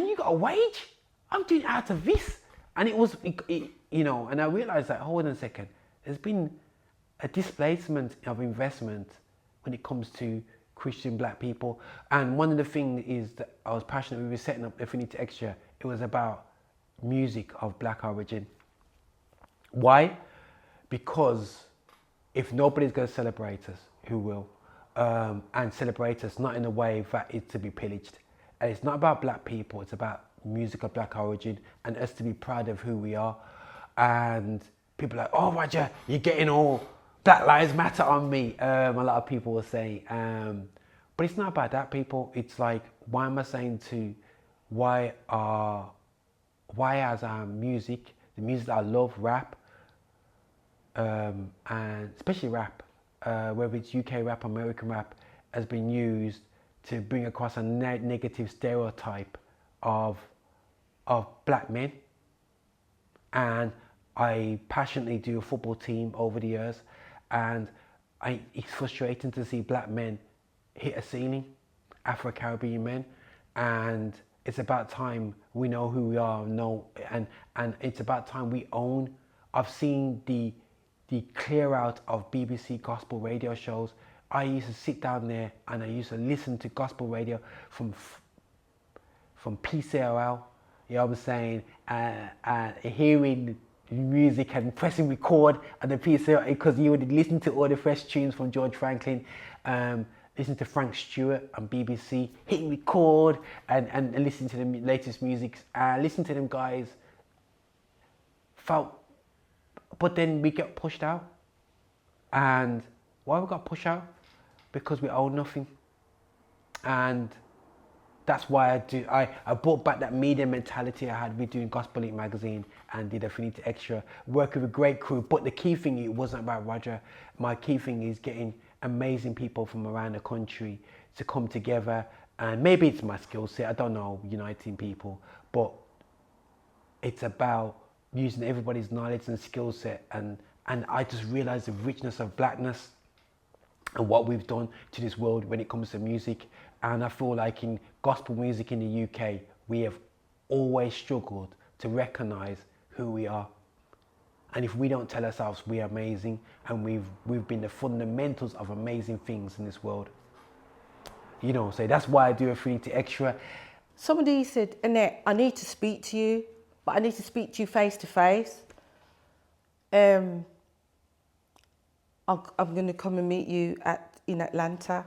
you got a wage? I'm doing out of this. And it was, you know, and I realized that, hold on a second, there's been a displacement of investment when it comes to Christian black people. And one of the things is that I was passionate, we were setting up Affinity Extra, it was about music of black origin. Why? Because if nobody's going to celebrate us, who will? And celebrate us not in a way that it's to be pillaged. And it's not about black people, it's about music of black origin and us to be proud of who we are. And people are like, oh Roger, you're getting all Black Lives Matter on me. A lot of people will say, but it's not about that, people. It's like, why am I saying why has our music, the music that I love, rap, and especially rap, whether it's UK rap, American rap, has been used to bring across a negative stereotype of black men. And I passionately do a football team over the years, and it's frustrating to see black men hit a ceiling, Afro-Caribbean men, and it's about time we know who we are, and it's about time we own. I've seen the clear out of BBC gospel radio shows. I used to sit down there and I used to listen to gospel radio from PCOL, you know what I'm saying, and hearing music and pressing record on the PCOL, because you would listen to all the fresh tunes from George Franklin, listening to Frank Stewart on BBC, hitting record and listening to the latest music, listening to them guys, but then we get pushed out. And why we got pushed out? Because we own nothing. And that's why I brought back that media mentality I had with doing Gospel League magazine and did Affinity Extra, working with a great crew. But the key thing, it wasn't about Roger. My key thing is getting amazing people from around the country to come together. And maybe it's my skill set, I don't know, uniting people. But it's about using everybody's knowledge and skill set. And I just realized the richness of blackness and what we've done to this world when it comes to music. And I feel like in gospel music in the UK, we have always struggled to recognize who we are. And if we don't tell ourselves we're amazing, and we've been the fundamentals of amazing things in this world. You know, so that's why I do Affinity Extra. Somebody said, Annette, I need to speak to you, but I need to speak to you face to face. I'm going to come and meet you in Atlanta.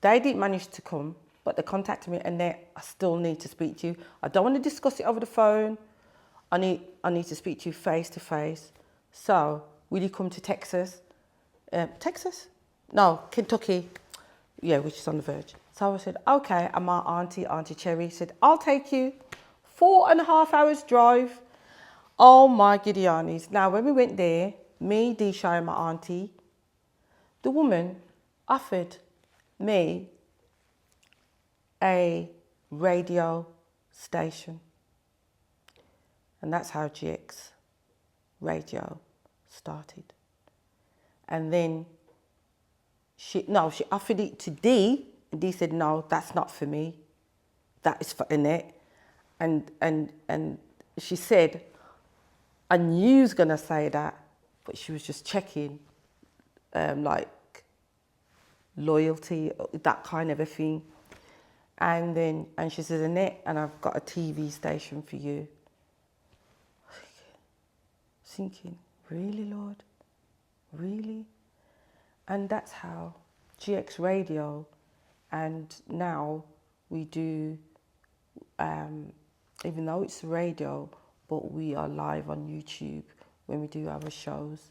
They didn't manage to come, but they contacted me, Annette, I still need to speak to you. I don't want to discuss it over the phone. I need to speak to you face to face. So, will you come to Texas? Texas? No, Kentucky. Yeah, which is on the verge. So I said, okay, and my Auntie Cherry said, I'll take you. 4.5 hours drive. Oh my Gideonis. Now, when we went there, me, Disha and my auntie, the woman offered me a radio station. And that's how GX Radio started. And then she offered it to Dee, and Dee said, no, that's not for me. That is for Annette. And she said, I knew you was gonna say that, but she was just checking, like loyalty, that kind of a thing. And she says, Annette, and I've got a TV station for you. Thinking, really, Lord? Really? And that's how GX Radio, and now we do, even though it's radio, but we are live on YouTube when we do our shows.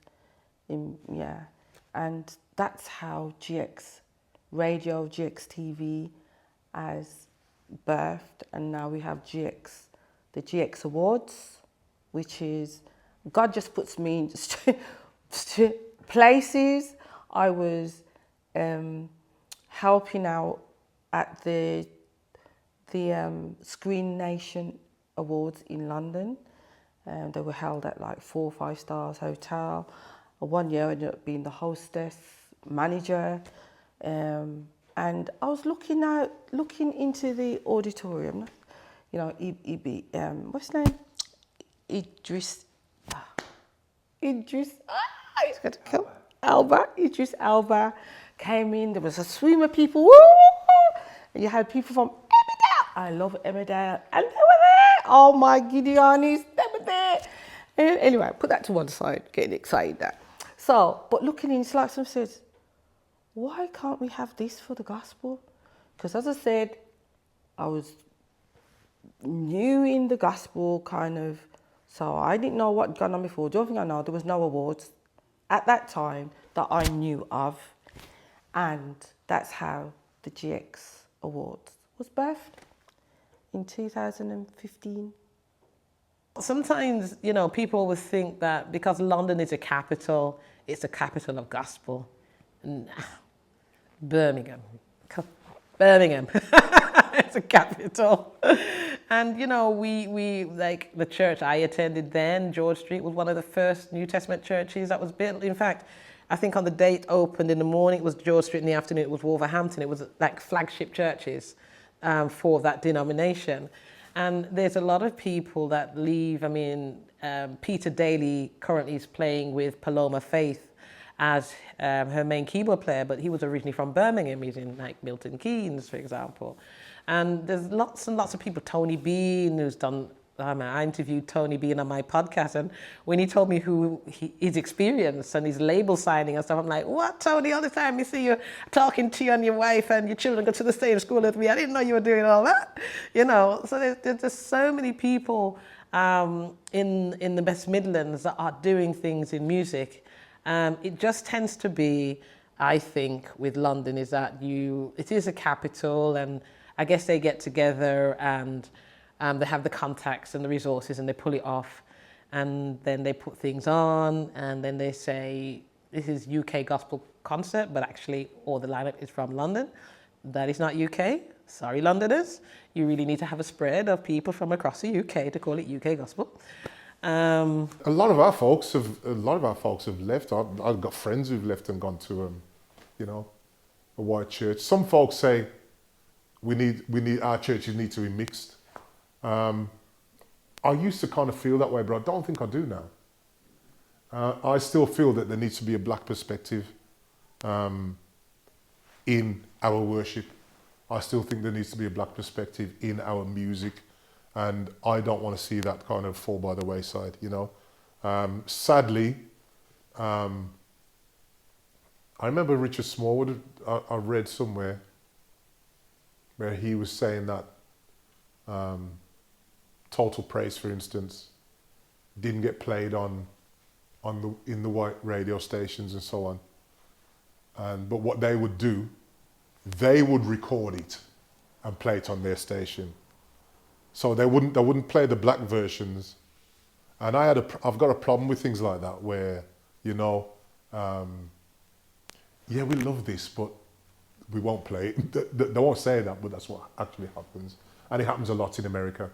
And that's how GX Radio, GX TV has birthed, and now we have the GX Awards, which is, God just puts me in places. I was helping out at the Screen Nation Awards in London. They were held at like 4 or 5 stars hotel. 1 year I ended up being the hostess, manager. And I was looking into the auditorium. You know, what's his name? Idris Elba came in. There was a stream of people. Woo! And you had people from Emmerdale. I love Emmerdale. And they were there. Oh my Gideonis, they were there. And anyway, put that to one side, getting excited there. So, but looking in, it's like someone says, why can't we have this for the gospel? Because as I said, I was new in the gospel kind of, so I didn't know what had gone on before. The only thing I know, there was no awards at that time that I knew of. And that's how the GX Awards was birthed in 2015. Sometimes, you know, people always think that because London is a capital, it's a capital of gospel. Nah. Birmingham. It's a capital. And, you know, we like the church I attended then, George Street, was one of the first New Testament churches that was built. In fact, I think on the day it opened in the morning, it was George Street, in the afternoon, it was Wolverhampton. It was like flagship churches for that denomination. And there's a lot of people that leave. I mean, Peter Daly currently is playing with Paloma Faith as her main keyboard player, but he was originally from Birmingham. He's in like Milton Keynes, for example. And there's lots and lots of people. Tony Bean, who's done I interviewed Tony being on my podcast, and when he told me his experience and his label signing and stuff, I'm like, what, Tony? All the time you see you talking to you and your wife and your children go to the same school with me. I didn't know you were doing all that, you know. So there's just so many people in the West Midlands that are doing things in music. It just tends to be, I think, with London, is that it is a capital, and I guess they get together and they have the contacts and the resources and they pull it off, and then they put things on, and then they say, this is UK gospel concert, but actually all the lineup is from London. That is not UK. Sorry, Londoners. You really need to have a spread of people from across the UK to call it UK gospel. A lot of our folks have left. I've got friends who've left and gone to, a white church. Some folks say our churches need to be mixed. I used to kind of feel that way, but I don't think I do now. I still feel that there needs to be a black perspective in our worship. I still think there needs to be a black perspective in our music, and I don't want to see that kind of fall by the wayside, Sadly, I remember Richard Smallwood, I read somewhere where he was saying that Total Praise, for instance, didn't get played in the white radio stations and so on. But what they would do, they would record it and play it on their station. So they wouldn't play the black versions. And I've got a problem with things like that where, we love this, but we won't play it. They won't say that, but that's what actually happens. And it happens a lot in America.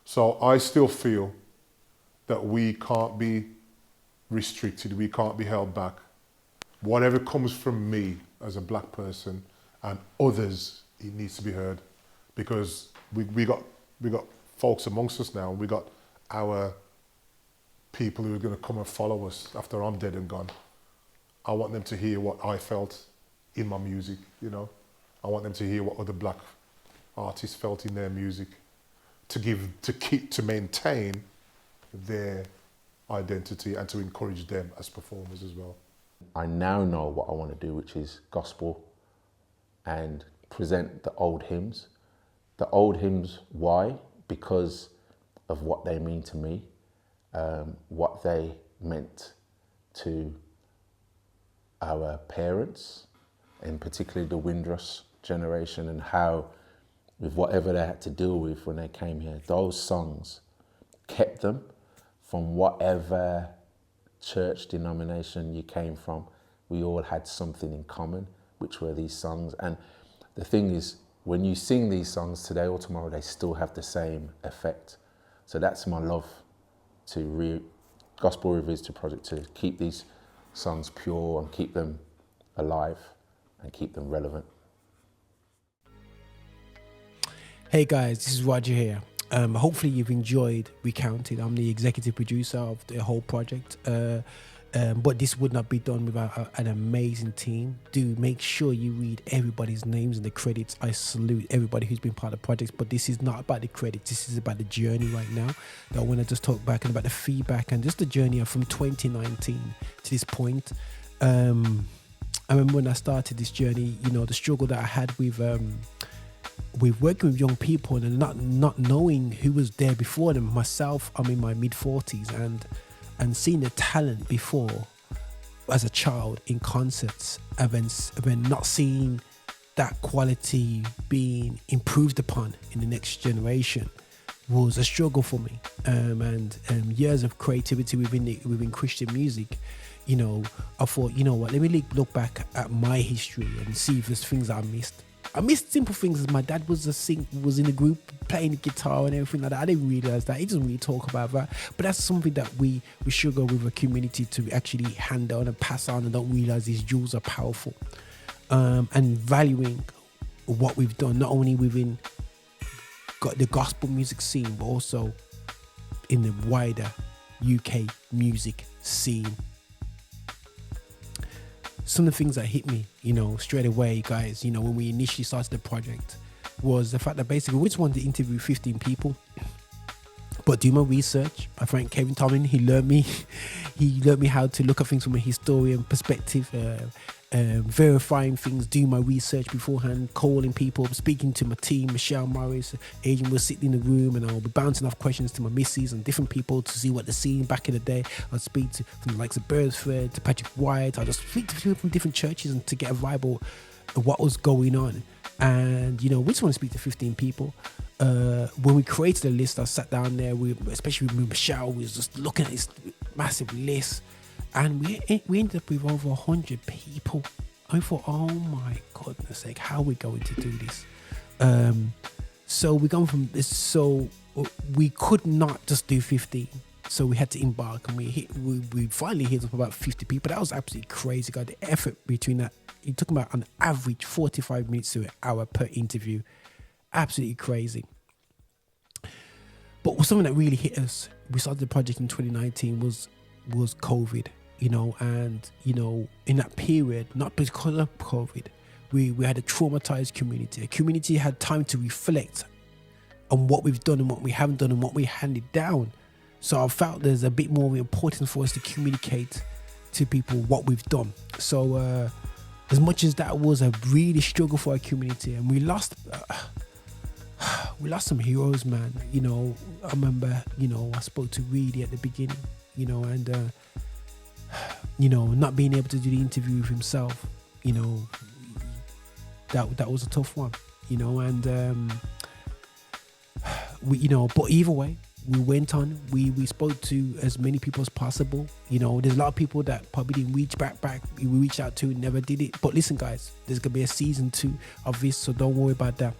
So I still feel that we can't be restricted, we can't be held back. Whatever comes from me as a black person and others, it needs to be heard, because we got folks amongst us now. We got our people who are going to come and follow us after I'm dead and gone. I want them to hear what I felt in my music, I want them to hear what other black artists felt in their music, to maintain their identity and to encourage them as performers as well. I now know what I want to do, which is gospel and present the old hymns. The old hymns, why? Because of what they mean to me, what they meant to our parents, and particularly the Windrush generation, and how, with whatever they had to deal with when they came here, those songs kept them from whatever church denomination you came from. We all had something in common, which were these songs. And the thing is, when you sing these songs today or tomorrow, they still have the same effect. So that's my love to Gospel Revisited project, to keep these songs pure and keep them alive and keep them relevant. Hey guys, this is Roger here. Hopefully you've enjoyed Recounted. I'm the executive producer of the whole project. But this would not be done without an amazing team. Do make sure you read everybody's names and the credits. I salute everybody who's been part of the project, but this is not about the credits. This is about the journey right now. I want to just talk back and about the feedback and just the journey from 2019 to this point. I remember when I started this journey, the struggle that I had with working with young people and not knowing who was there before them. Myself, I'm in my mid-40s and seeing the talent before as a child in concerts and then not seeing that quality being improved upon in the next generation was a struggle for me. And years of creativity within Christian music, I thought, what, let me look back at my history and see if there's things I missed. I missed simple things as my dad was in the group playing the guitar and everything like that. I didn't realize that. He doesn't really talk about that. But that's something that we struggle with a community to actually hand on and pass on, and don't realize these jewels are powerful. And valuing what we've done, not only within the gospel music scene, but also in the wider UK music scene. Some of the things that hit me, straight away, guys, when we initially started the project, was the fact that basically we just wanted to interview 15 people. But do my research. My friend Kevin Tomlin, he learned me how to look at things from a historian perspective, verifying things, doing my research beforehand, calling people, speaking to my team, Michelle Morris, agent was sitting in the room, and I'll be bouncing off questions to my missus and different people to see what they're seeing back in the day. I'd speak to from the likes of Beresford to Patrick White. I'd just speak to people from different churches and to get a vibe of what was going on. And, you know, we just want to speak to 15 people. When we created the list, I sat down there, especially with Michelle, we was just looking at this massive list. And we ended up with over 100 people. I thought, oh my goodness sake, how are we going to do this? So we gone from this, so we could not just do 15. So we had to embark, and we finally hit up about 50 people. That was absolutely crazy, God. The effort between that, it took about an average 45 minutes to an hour per interview. Absolutely crazy. But something that really hit us, we started the project in 2019, was COVID, you know, and, you know, in that period, not because of COVID, we had a traumatized community. A community had time to reflect on what we've done and what we haven't done and what we handed down. So I felt there's a bit more importance for us to communicate to people what we've done. So as much as that was a really struggle for our community, and we lost some heroes, man. You know, I remember, you know, I spoke to Reid at the beginning, you know, and you know, not being able to do the interview with himself, you know, that was a tough one, you know, and we, you know, but either way, we went on, we spoke to as many people as possible. You know, there's a lot of people that probably didn't reach back, we reached out to and never did it. But listen, guys, there's gonna be a season 2 of this, so don't worry about that.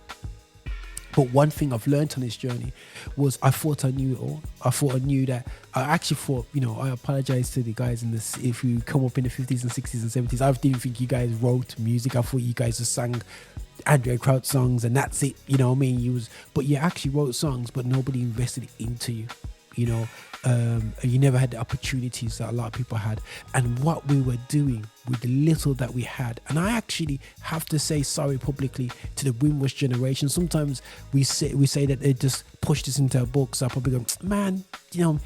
But one thing I've learned on this journey was I thought I knew it all. I thought I knew that. I actually thought, you know, I apologize to the guys in this. If you come up in the 50s and 60s and 70s, I didn't think you guys wrote music. I thought you guys just sang Andrea Crouch songs and that's it. You know what I mean? But you actually wrote songs, but nobody invested into you. You know, you never had the opportunities that a lot of people had. And what we were doing with the little that we had, and I actually have to say sorry publicly to the Windrush generation. Sometimes we say that they just pushed us into our books. I probably go, man, you know,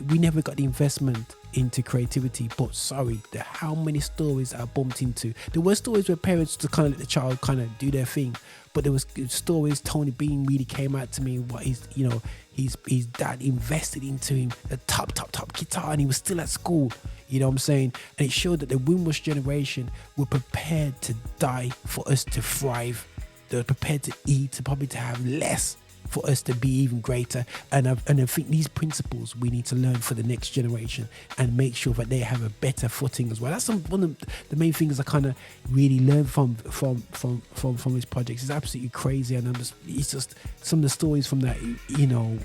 we never got the investment into creativity. But sorry, how many stories I bumped into. There were stories where parents just kind of let the child kind of do their thing, but there was stories. Tony Bean really came out to me. What he's, you know, his dad invested into him a top guitar, and he was still at school. You know what I'm saying? And it showed that the Windrush generation were prepared to die for us to thrive. They were prepared to eat, probably to have less for us to be even greater. And I think these principles we need to learn for the next generation and make sure that they have a better footing as well. That's one of the main things I kind of really learned from this project. It's absolutely crazy, and it's just some of the stories from that, you know,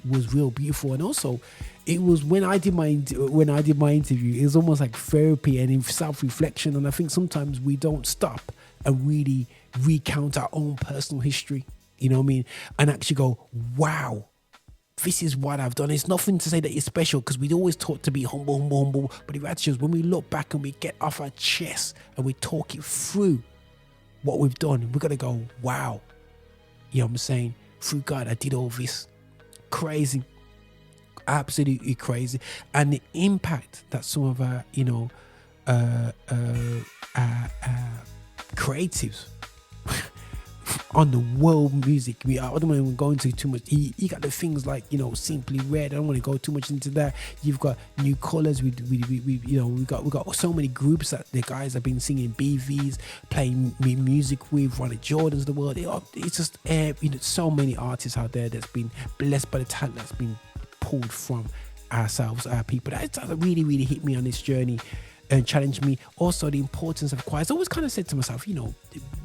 was real beautiful. And also, it was when I did my interview, it was almost like therapy and self-reflection. And I think sometimes we don't stop and really recount our own personal history. You know what I mean? And actually go, wow, this is what I've done. It's nothing to say that you're special, because we'd always taught to be humble. But the actually is when we look back and we get off our chest and we talk it through what we've done, we're going to go, wow. You know what I'm saying? Through God, I did all this. Crazy. Absolutely crazy. And the impact that some of our, you know, creatives on the world music. I don't want to go into too much. You got the things like, you know, Simply Red. I don't want to go too much into that. You've got New Colours. We you know, we got so many groups that the guys have been singing BVs, playing music with, Ronnie Jordan's the world. It's just you know, so many artists out there that's been blessed by the talent that's been pulled from ourselves, our people. That really hit me on this journey and challenged me. Also, the importance of choirs. I always kind of said to myself, you know,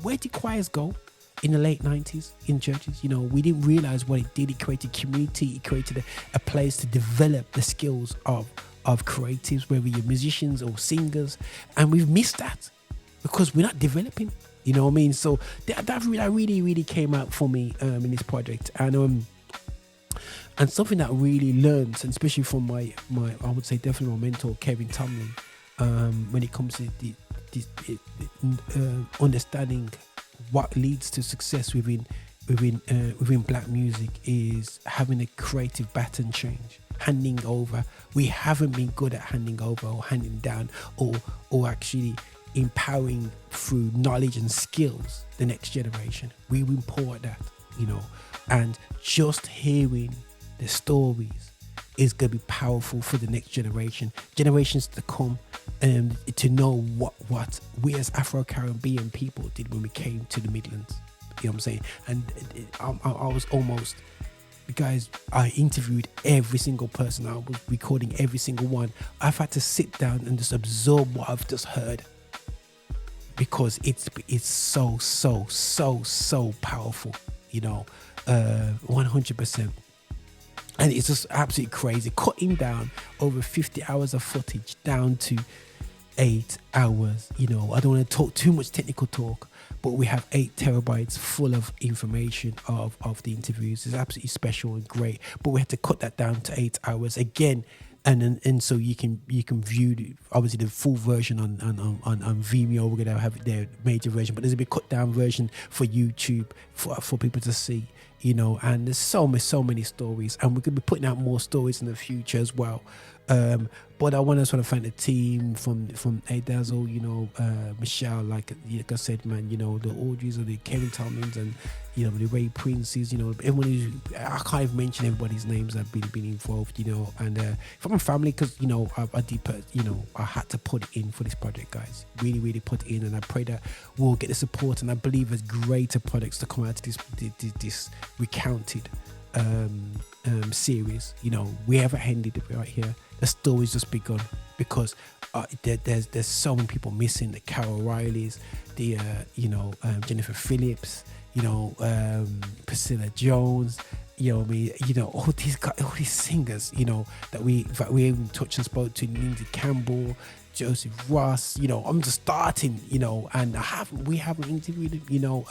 where did choirs go? In the late 90s in churches, you know, we didn't realize what it did. It created community. It created a place to develop the skills of creatives, whether you're musicians or singers. And we've missed that because we're not developing, you know what I mean? So that really came out for me in this project. And something that I really learned, and especially from my I would say definitely my mentor, Kevin Tomlin, when it comes to the understanding what leads to success within black music is having a creative baton change, handing over. We haven't been good at handing over or handing down or actually empowering through knowledge and skills the next generation. We've been poor at that, you know, and just hearing the stories is going to be powerful for the next generations to come, to know what we as Afro-Caribbean people did when we came to the Midlands. You know what I'm saying? And I was almost, guys, I interviewed every single person. I was recording every single one. I've had to sit down and just absorb what I've just heard, because it's so powerful, you know, 100%. And it's just absolutely crazy. Cutting down over 50 hours of footage down to 8 hours. You know, I don't want to talk too much technical talk, but we have 8 terabytes full of information of the interviews. It's absolutely special and great. But we had to cut that down to 8 hours again. And so you can view obviously the full version on Vimeo. We're gonna have their major version, but there's a bit cut down version for YouTube for people to see, you know. And there's so many stories, and we're gonna be putting out more stories in the future as well. But I want to sort of thank the team from Adazzle, you know, Michelle, like I said, man, you know, the Audreys or the Kevin Tomlins and, you know, the Ray Princes, you know, everyone who's, I can't even mention everybody's names that have been involved, you know, and from my family, because, you know, I had to put it in for this project, guys, really put it in, and I pray that we'll get the support, and I believe there's greater products to come out of this recounted series. You know, we haven't ended it right here. The story's just begun, because there's so many people missing. The Carol Rileys, the Jennifer Phillips, you know, Priscilla Jones, you know, all these singers, you know, that we even touched and spoke to, Lindsay Campbell, Joseph Ross, you know. I'm just starting, you know, and we haven't interviewed, you know,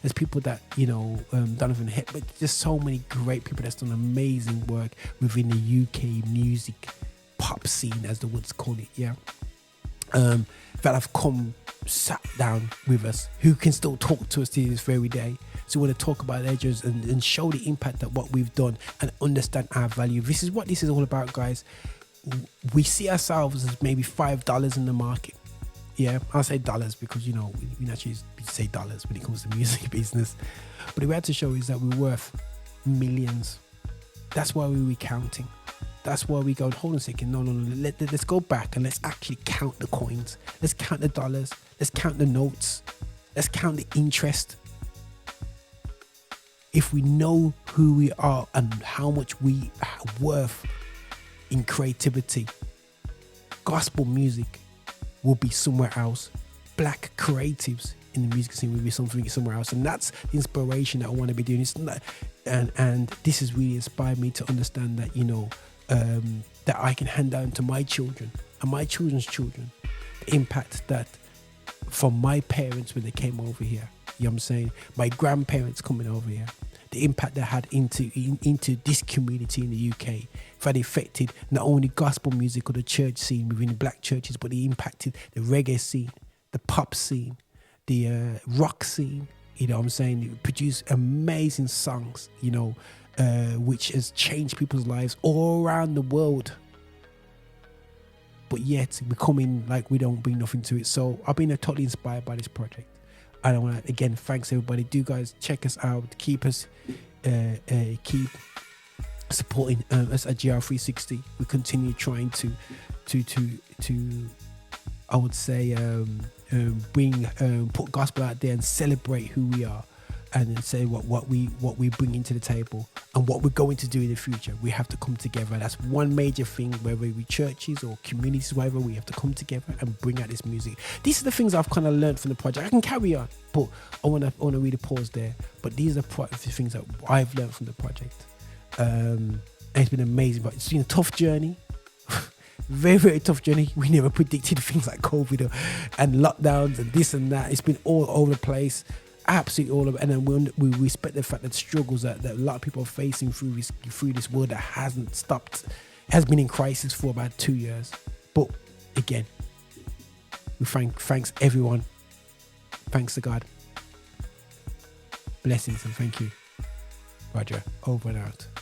there's people that, you know, Donovan Hep, but there's so many great people that's done amazing work within the UK music pop scene, as the Woods call it, yeah. That have sat down with us, who can still talk to us to this very day. So we want to talk about legends and show the impact that what we've done and understand our value. This is what this is all about, guys. We see ourselves as maybe $5 in the market. Yeah, I'll say dollars because, you know, we naturally say dollars when it comes to music business. But the way to show is that we're worth millions. That's why we're recounting. That's why we go, hold on a second, no, let's go back and let's actually count the coins. Let's count the dollars. Let's count the notes. Let's count the interest. If we know who we are and how much we are worth in creativity, gospel music will be somewhere else. Black creatives in the music scene will be somewhere else, and that's the inspiration that I want to be doing. And this has really inspired me to understand that, you know, that I can hand down to my children and my children's children the impact that from my parents when they came over here. You know what I'm saying? My grandparents coming over here, the impact they had into this community in the UK, that affected not only gospel music or the church scene within black churches, but it impacted the reggae scene, the pop scene, the rock scene. You know what I'm saying? It produced amazing songs, you know, which has changed people's lives all around the world. But yet we're coming like we don't bring nothing to it. So I've been totally inspired by this project. And I want to, again, thanks everybody. Do guys check us out, keep keep supporting us at GR360. We continue trying to I would say put gospel out there and celebrate who we are, and say what we bring into the table and what we're going to do in the future. We have to come together. That's one major thing, whether we churches or communities, whatever, we have to come together and bring out this music. These are the things I've kind of learned from the project. I can carry on, but I want to really pause there. But these are the things that I've learned from the project. And it's been amazing, but it's been a tough journey. Very, very tough journey. We never predicted things like COVID and lockdowns and this and that. It's been all over the place. Absolutely all of it. And then we respect the fact that struggles that a lot of people are facing through this world that hasn't stopped, has been in crisis for about 2 years. But again, we thanks everyone. Thanks to God. Blessings and thank you. Roger. Over and out.